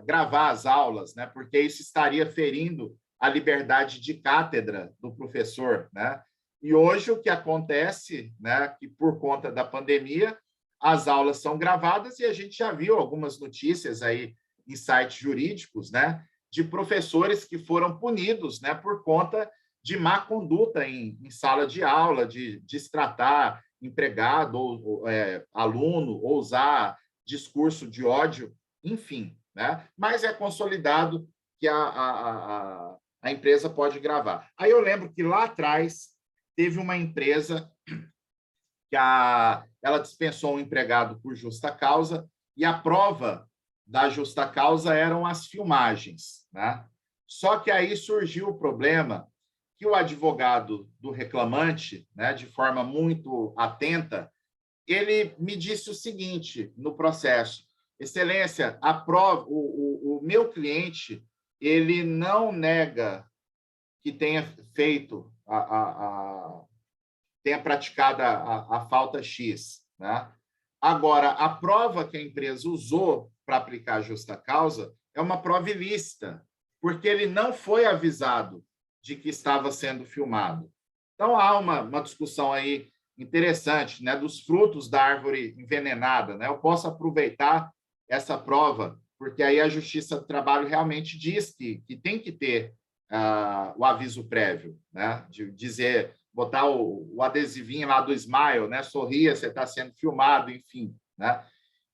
gravar as aulas, né? Porque isso estaria ferindo a liberdade de cátedra do professor, né? E hoje o que acontece, né, que por conta da pandemia, as aulas são gravadas e a gente já viu algumas notícias aí em sites jurídicos, né, de professores que foram punidos, né, por conta de má conduta em sala de aula, de destratar empregado ou aluno, ou usar discurso de ódio, enfim, né? Mas é consolidado que a empresa pode gravar. Aí eu lembro que lá atrás teve uma empresa que ela dispensou um empregado por justa causa e a prova da justa causa eram as filmagens, né? Só que aí surgiu o problema que o advogado do reclamante, né, de forma muito atenta, ele me disse o seguinte no processo: Excelência, a prova, o meu cliente, ele não nega que tenha feito tenha praticado a falta X, né? Agora, a prova que a empresa usou para aplicar a justa causa é uma prova ilícita, porque ele não foi avisado de que estava sendo filmado. Então, há uma discussão aí interessante, né, dos frutos da árvore envenenada, né? Eu posso aproveitar essa prova, porque aí a Justiça do Trabalho realmente diz que tem que ter o aviso prévio, né? De dizer, botar o adesivinho lá do Smile, né? Sorria, você está sendo filmado, enfim, né?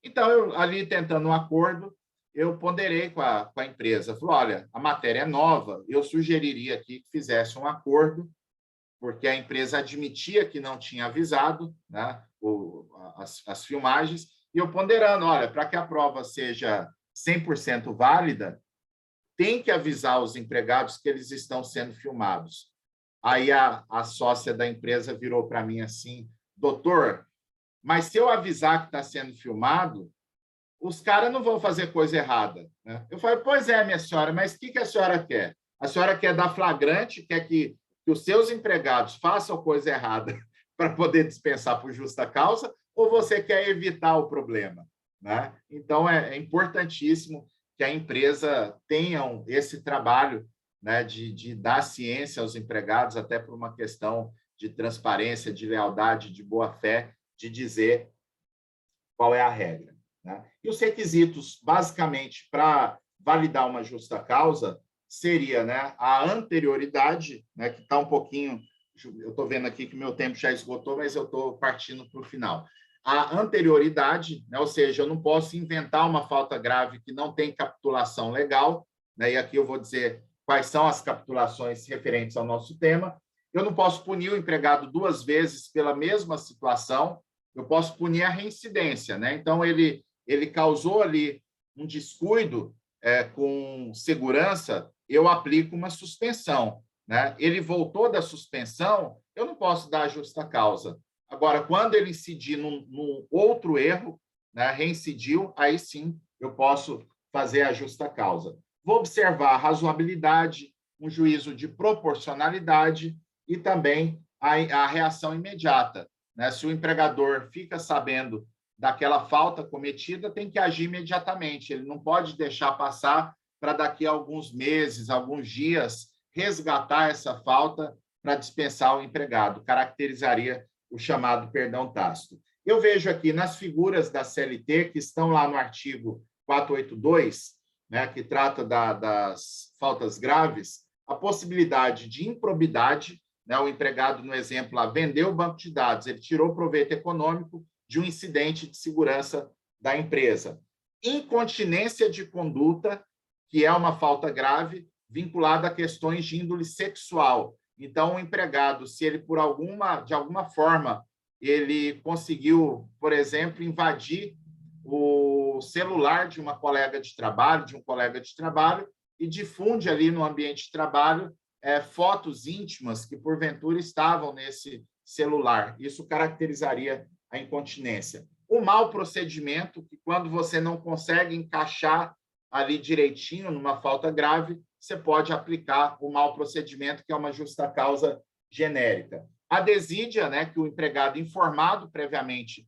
Então, eu ali tentando um acordo, eu ponderei com a empresa. Falei, olha, a matéria é nova, eu sugeriria aqui que fizesse um acordo, porque a empresa admitia que não tinha avisado, né, as filmagens, e eu ponderando, olha, para que a prova seja 100% válida, tem que avisar os empregados que eles estão sendo filmados. Aí a sócia da empresa virou para mim assim: doutor, mas se eu avisar que está sendo filmado, os caras não vão fazer coisa errada, né? Eu falei, pois é, minha senhora, mas o que a senhora quer? A senhora quer dar flagrante, quer que os seus empregados façam coisa errada para poder dispensar por justa causa, ou você quer evitar o problema, né? Então, é importantíssimo que a empresa tenha esse trabalho, né, de dar ciência aos empregados, até por uma questão de transparência, de lealdade, de boa-fé, de dizer qual é a regra, né? E os requisitos, basicamente, para validar uma justa causa, seria, né, a anterioridade, né, que está um pouquinho... Eu estou vendo aqui que meu tempo já esgotou, mas eu estou partindo para o final. A anterioridade, né, ou seja, eu não posso inventar uma falta grave que não tem capitulação legal, né, e aqui eu vou dizer quais são as capitulações referentes ao nosso tema. Eu não posso punir o empregado 2 vezes pela mesma situação, eu posso punir a reincidência, né? Então, ele causou ali um descuido com segurança, eu aplico uma suspensão, né? Ele voltou da suspensão, eu não posso dar a justa causa. Agora, quando ele incidir num outro erro, né, reincidiu, aí sim eu posso fazer a justa causa. Vou observar a razoabilidade, um juízo de proporcionalidade e também a reação imediata, né? Se o empregador fica sabendo daquela falta cometida, tem que agir imediatamente. Ele não pode deixar passar para daqui a alguns meses, alguns dias, resgatar essa falta para dispensar o empregado. Caracterizaria o chamado perdão tácito. Eu vejo aqui nas figuras da CLT, que estão lá no artigo 482, né, que trata das faltas graves, a possibilidade de improbidade, né, o empregado, no exemplo, lá, vendeu o banco de dados, ele tirou proveito econômico de um incidente de segurança da empresa. Incontinência de conduta, que é uma falta grave, vinculada a questões de índole sexual. Então, o empregado, se ele, de alguma forma, ele conseguiu, por exemplo, invadir o celular de uma colega de trabalho, de um colega de trabalho, e difunde ali no ambiente de trabalho fotos íntimas que, porventura, estavam nesse celular. Isso caracterizaria a incontinência. O mau procedimento, que quando você não consegue encaixar ali direitinho numa falta grave, você pode aplicar o mau procedimento, que é uma justa causa genérica. A desídia, né, que o empregado informado previamente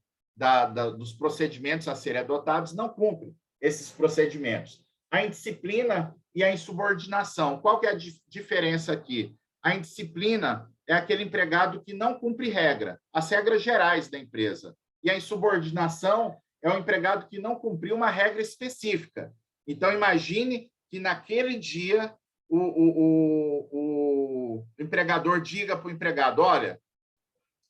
dos procedimentos a serem adotados não cumpre esses procedimentos. A indisciplina e a insubordinação. Qual que é a diferença aqui? A indisciplina é aquele empregado que não cumpre regra, as regras gerais da empresa. E a insubordinação é o empregado que não cumpriu uma regra específica. Então, imagine que naquele dia o empregador diga para o empregado: olha,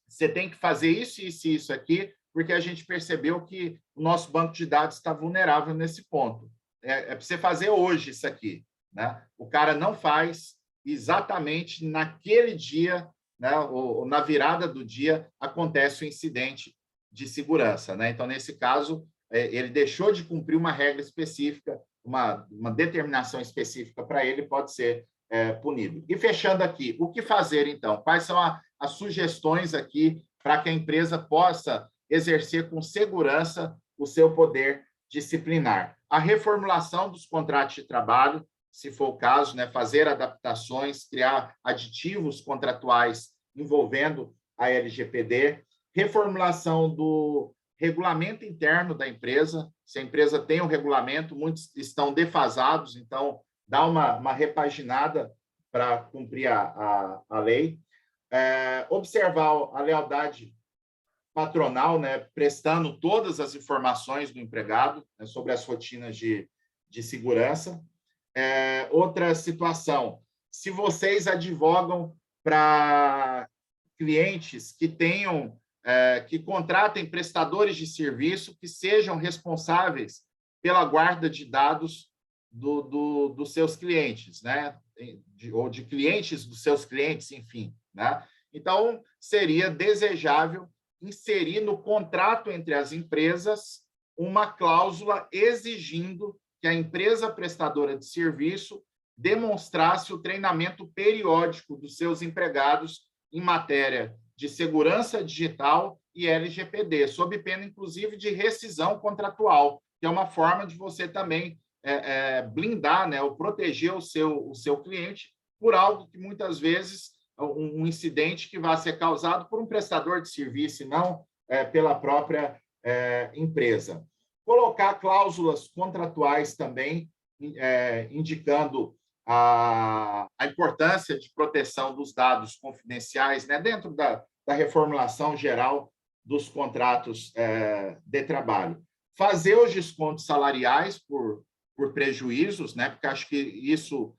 você tem que fazer isso, isso e isso aqui, porque a gente percebeu que o nosso banco de dados está vulnerável nesse ponto. É para você fazer hoje isso aqui, né? O cara não faz, exatamente naquele dia, né, ou na virada do dia, acontece o incidente de segurança, né? Então, nesse caso, ele deixou de cumprir uma regra específica, uma determinação específica para ele, pode ser punido. E fechando aqui, o que fazer, então? Quais são as sugestões aqui para que a empresa possa exercer com segurança o seu poder disciplinar? A reformulação dos contratos de trabalho, se for o caso, né, fazer adaptações, criar aditivos contratuais envolvendo a LGPD, reformulação do regulamento interno da empresa. Se a empresa tem um regulamento, muitos estão defasados, então dá uma repaginada para cumprir a lei. Observar a lealdade patronal, né, prestando todas as informações do empregado, né, sobre as rotinas de segurança. Outra situação, se vocês advogam para clientes que tenham, que contratem prestadores de serviço que sejam responsáveis pela guarda de dados dos seus clientes, né? Ou de clientes dos seus clientes, enfim, né? Então, seria desejável inserir no contrato entre as empresas uma cláusula exigindo que a empresa prestadora de serviço demonstrasse o treinamento periódico dos seus empregados em matéria de segurança digital e LGPD, sob pena, inclusive, de rescisão contratual, que é uma forma de você também blindar, né, ou proteger o seu cliente por algo que, muitas vezes, um incidente que vai ser causado por um prestador de serviço e não pela própria empresa. Colocar cláusulas contratuais também, indicando a importância de proteção dos dados confidenciais, né, dentro da reformulação geral dos contratos de trabalho. Fazer os descontos salariais por prejuízos, né, porque acho que isso,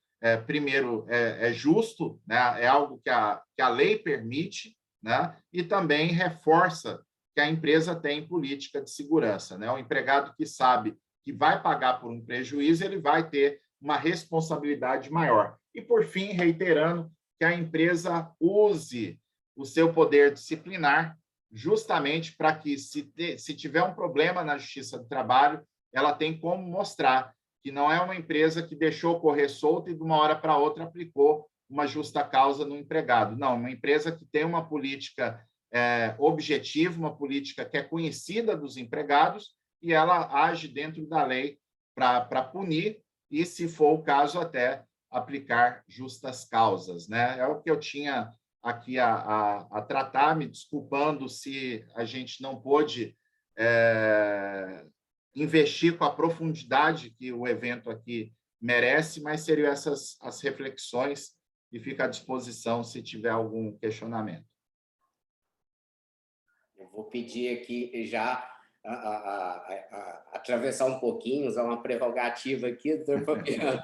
primeiro, é justo, né, é algo que a lei permite, né, e também reforça que a empresa tem política de segurança, né? O empregado que sabe que vai pagar por um prejuízo, ele vai ter uma responsabilidade maior. E, por fim, reiterando que a empresa use o seu poder disciplinar justamente para que, se tiver um problema na Justiça do Trabalho, ela tem como mostrar que não é uma empresa que deixou correr solta e, de uma hora para outra, aplicou uma justa causa no empregado. Não, uma empresa que tem uma política objetiva, uma política que é conhecida dos empregados e ela age dentro da lei para punir e, se for o caso, até aplicar justas causas, né? É o que eu tinha aqui a tratar, me desculpando se a gente não pôde investir com a profundidade que o evento aqui merece, mas seriam essas as reflexões e fica à disposição se tiver algum questionamento. Eu vou pedir aqui já atravessar um pouquinho, usar uma prerrogativa aqui, doutor Fabiano,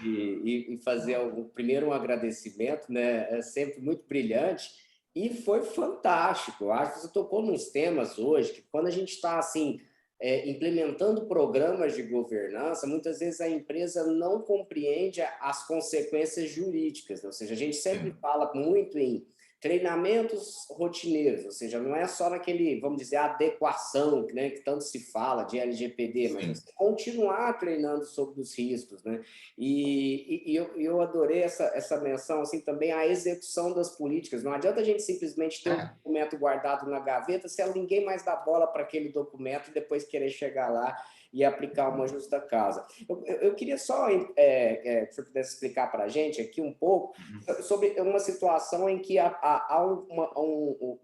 e fazer primeiro um agradecimento, né? É sempre muito brilhante e foi fantástico. Eu acho que você tocou nos temas hoje que, quando a gente está assim implementando programas de governança, muitas vezes a empresa não compreende as consequências jurídicas, né? Ou seja, a gente sempre fala muito em treinamentos rotineiros, ou seja, não é só naquele, vamos dizer, adequação, né, que tanto se fala de LGPD, mas você continuar treinando sobre os riscos, né? E eu adorei essa menção, assim, também a execução das políticas. Não adianta a gente simplesmente ter um documento guardado na gaveta se ninguém mais dá bola para aquele documento e depois querer chegar lá e aplicar uma justa causa. Eu queria só, se você pudesse explicar para a gente aqui um pouco sobre uma situação em que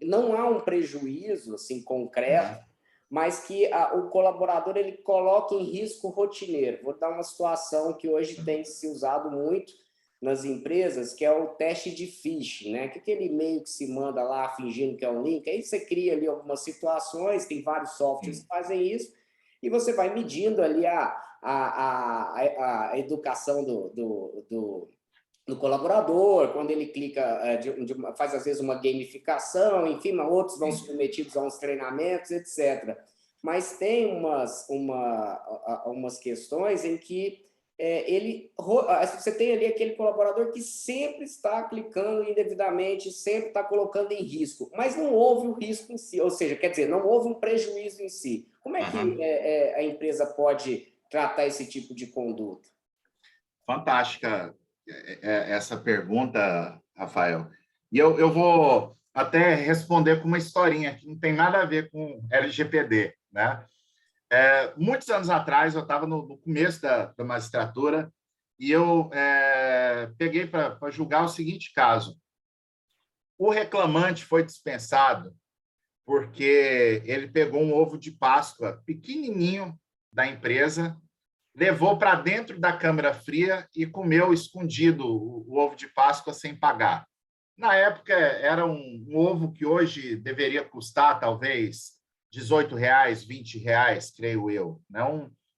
não há um prejuízo assim, concreto, mas que o colaborador ele coloca em risco rotineiro. Vou dar uma situação que hoje tem se usado muito nas empresas, que é o teste de phishing, né? Que é aquele e-mail que se manda lá fingindo que é um link, aí você cria ali algumas situações, tem vários softwares que fazem isso, e você vai medindo ali a educação do colaborador, quando ele clica, faz às vezes uma gamificação, enfim, outros vão submetidos a uns treinamentos, etc. Mas tem umas questões em que você tem ali aquele colaborador que sempre está clicando indevidamente, sempre está colocando em risco, mas não houve o risco em si, ou seja, quer dizer, não houve um prejuízo em si. Como é que a empresa pode tratar esse tipo de conduta? Fantástica essa pergunta, Rafael. E eu vou até responder com uma historinha que não tem nada a ver com LGPD, né? Muitos anos atrás, eu estava no começo da magistratura e eu peguei para julgar o seguinte caso. O reclamante foi dispensado porque ele pegou um ovo de Páscoa pequenininho da empresa, levou para dentro da câmara fria e comeu escondido o ovo de Páscoa sem pagar. Na época, era um ovo que hoje deveria custar, talvez, R$18, R$20, creio eu. Né?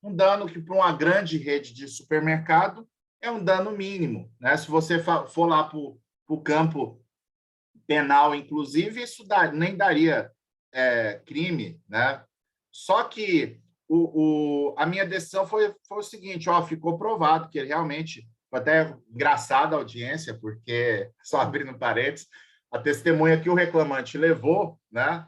Um dano que, para uma grande rede de supermercado, é um dano mínimo. Né? Se você for lá para o campo penal, inclusive, isso nem daria crime. Né? Só que a minha decisão foi o seguinte, ficou provado que ele realmente, foi até engraçada a audiência, porque, só abrindo parênteses, a testemunha que o reclamante levou, né,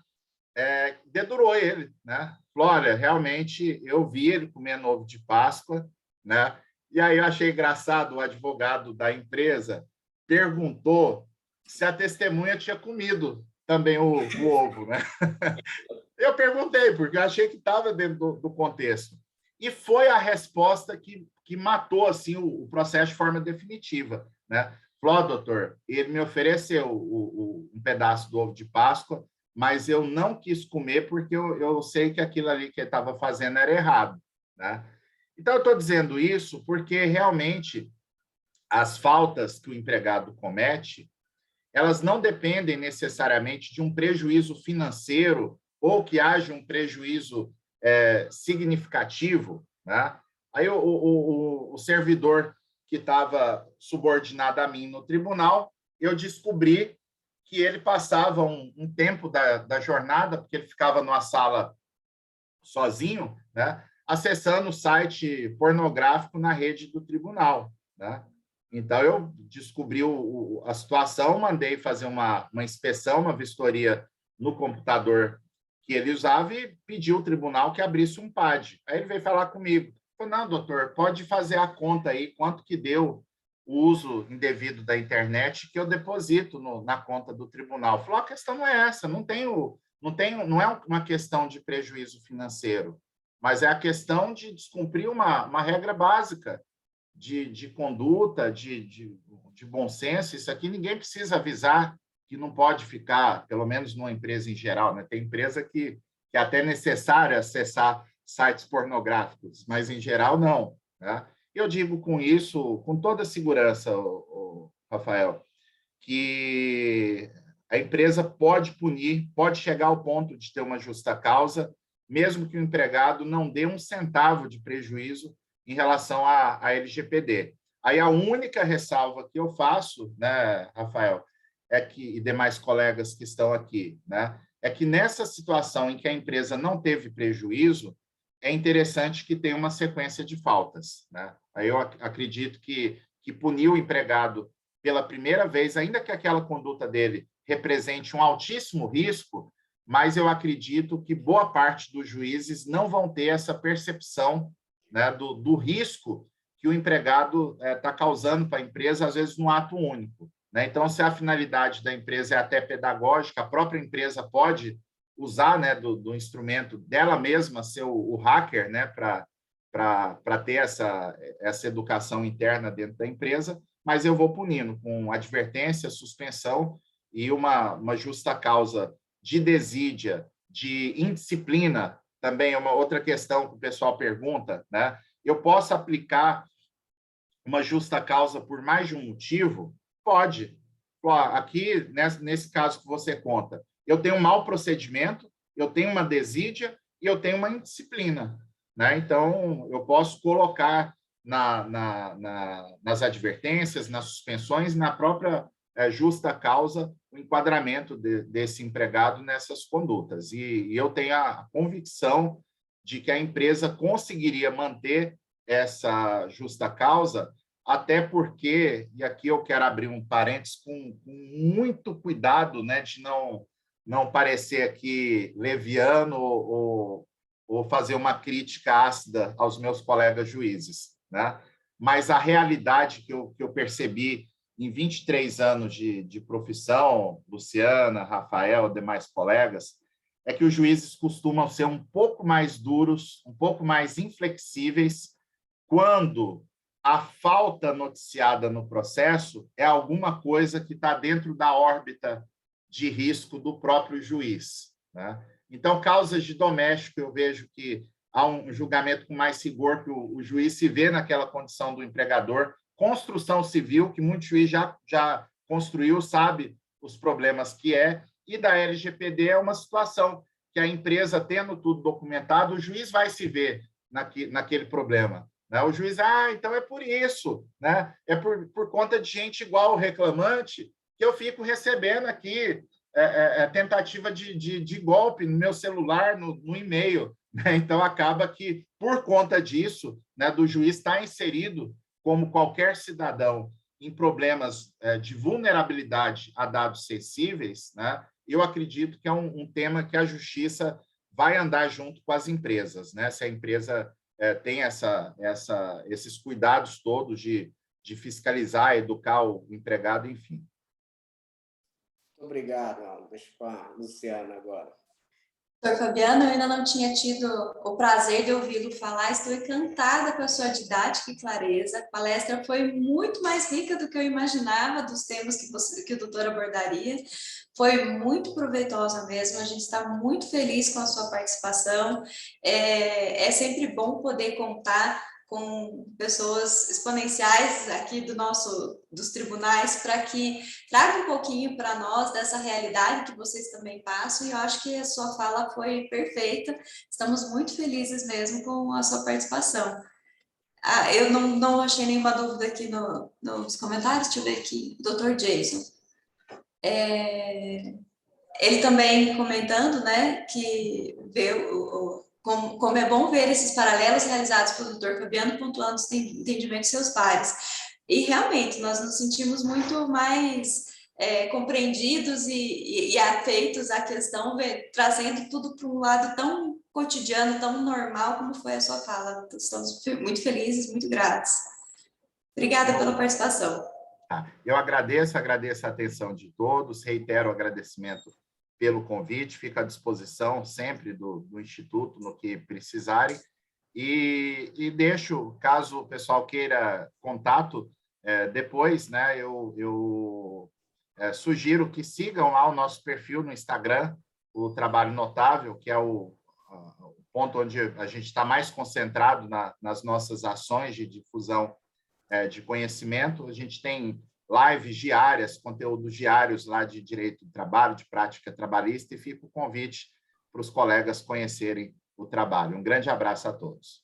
dedurou ele, né? Falou, olha, realmente eu vi ele comendo ovo de Páscoa, né? E aí eu achei engraçado, o advogado da empresa perguntou se a testemunha tinha comido também o ovo, né? Eu perguntei, porque eu achei que estava dentro do contexto. E foi a resposta que matou assim, o processo de forma definitiva. Né? Falou, doutor, ele me ofereceu um pedaço do ovo de Páscoa, mas eu não quis comer porque eu sei que aquilo ali que ele estava fazendo era errado. Né? Então, eu estou dizendo isso porque, realmente, as faltas que o empregado comete, elas não dependem necessariamente de um prejuízo financeiro ou que haja um prejuízo significativo. Né? Aí o servidor que estava subordinado a mim no tribunal, eu descobri que ele passava um tempo da jornada, porque ele ficava numa sala sozinho, né? Acessando o site pornográfico na rede do tribunal. Né? Então, eu descobri a situação, mandei fazer uma inspeção, uma vistoria no computador que ele usava e pedi ao tribunal que abrisse um PAD. Aí ele veio falar comigo. Falei, não, doutor, pode fazer a conta aí, quanto que deu o uso indevido da internet que eu deposito na conta do tribunal. Falou, a questão não é essa, não é uma questão de prejuízo financeiro, mas é a questão de descumprir uma regra básica de conduta, de bom senso. Isso aqui ninguém precisa avisar que não pode ficar, pelo menos numa empresa em geral, né? Tem empresa que é até necessário acessar sites pornográficos, mas em geral não, né? Eu digo com isso, com toda segurança, Rafael, que a empresa pode punir, pode chegar ao ponto de ter uma justa causa, mesmo que o empregado não dê um centavo de prejuízo em relação à LGPD. Aí a única ressalva que eu faço, né, Rafael, e demais colegas que estão aqui, né, é que nessa situação em que a empresa não teve prejuízo, é interessante que tenha uma sequência de faltas, né? Aí eu acredito que punir o empregado pela primeira vez, ainda que aquela conduta dele represente um altíssimo risco, mas eu acredito que boa parte dos juízes não vão ter essa percepção, né, do risco que o empregado está causando para a empresa, às vezes, num ato único, né? Então, se a finalidade da empresa é até pedagógica, a própria empresa pode usar, né, do instrumento dela mesma, ser o hacker, né, para ter essa educação interna dentro da empresa, mas eu vou punindo com advertência, suspensão e uma justa causa de desídia, de indisciplina, também é uma outra questão que o pessoal pergunta, né? Eu posso aplicar uma justa causa por mais de um motivo? Pode. Aqui, nesse caso que você conta, eu tenho um mau procedimento, eu tenho uma desídia e eu tenho uma indisciplina, né? Então, eu posso colocar nas advertências, nas suspensões, na própria justa causa, o enquadramento desse empregado nessas condutas. E eu tenho a convicção de que a empresa conseguiria manter essa justa causa, até porque, e aqui eu quero abrir um parênteses com muito cuidado, né, de não parecer aqui leviano ou fazer uma crítica ácida aos meus colegas juízes, né? Mas a realidade que eu percebi em 23 anos de profissão, Luciana, Rafael, demais colegas, é que os juízes costumam ser um pouco mais duros, um pouco mais inflexíveis, quando a falta noticiada no processo é alguma coisa que está dentro da órbita de risco do próprio juiz, né? Então, causas de doméstico, eu vejo que há um julgamento com mais rigor, que o juiz se vê naquela condição do empregador. Construção civil, que muito juiz já construiu, sabe os problemas que é, e da LGPD é uma situação que a empresa, tendo tudo documentado, o juiz vai se ver naquele problema, né? O juiz, então é por isso, né? É por conta de gente igual o reclamante que eu fico recebendo aqui tentativa de golpe no meu celular, no e-mail, né? Então, acaba que, por conta disso, né, do juiz estar inserido, como qualquer cidadão, em problemas de vulnerabilidade a dados sensíveis, né? Eu acredito que é um tema que a justiça vai andar junto com as empresas, né? Se a empresa tem esses cuidados todos de fiscalizar, educar o empregado, enfim. Obrigado, Alan. Deixa com a Luciana agora. Doutor Fabiano, eu ainda não tinha tido o prazer de ouvi-lo falar, estou encantada com a sua didática e clareza. A palestra foi muito mais rica do que eu imaginava dos temas que o doutor abordaria. Foi muito proveitosa mesmo, a gente está muito feliz com a sua participação. É sempre bom poder contar com pessoas exponenciais aqui dos tribunais, para que traga um pouquinho para nós dessa realidade que vocês também passam, e eu acho que a sua fala foi perfeita. Estamos muito felizes mesmo com a sua participação. Eu não achei nenhuma dúvida aqui nos comentários, deixa eu ver aqui, o Dr. Jason. Ele também comentando, né, que como é bom ver esses paralelos realizados pelo Dr. Fabiano, pontuando os entendimentos de seus pares. E realmente, nós nos sentimos muito mais compreendidos e afeitos à questão, trazendo tudo para um lado tão cotidiano, tão normal como foi a sua fala. Estamos muito felizes, muito gratos. Obrigada pela participação. Eu agradeço a atenção de todos, reitero o agradecimento pelo convite, fico à disposição sempre do Instituto no que precisarem, e deixo, caso o pessoal queira contato, depois, né, eu sugiro que sigam lá o nosso perfil no Instagram, o Trabalho Notável, que é o ponto onde a gente está mais concentrado nas nossas ações de difusão de conhecimento. A gente tem lives diárias, conteúdos diários lá de direito do trabalho, de prática trabalhista, e fica o convite para os colegas conhecerem o trabalho. Um grande abraço a todos.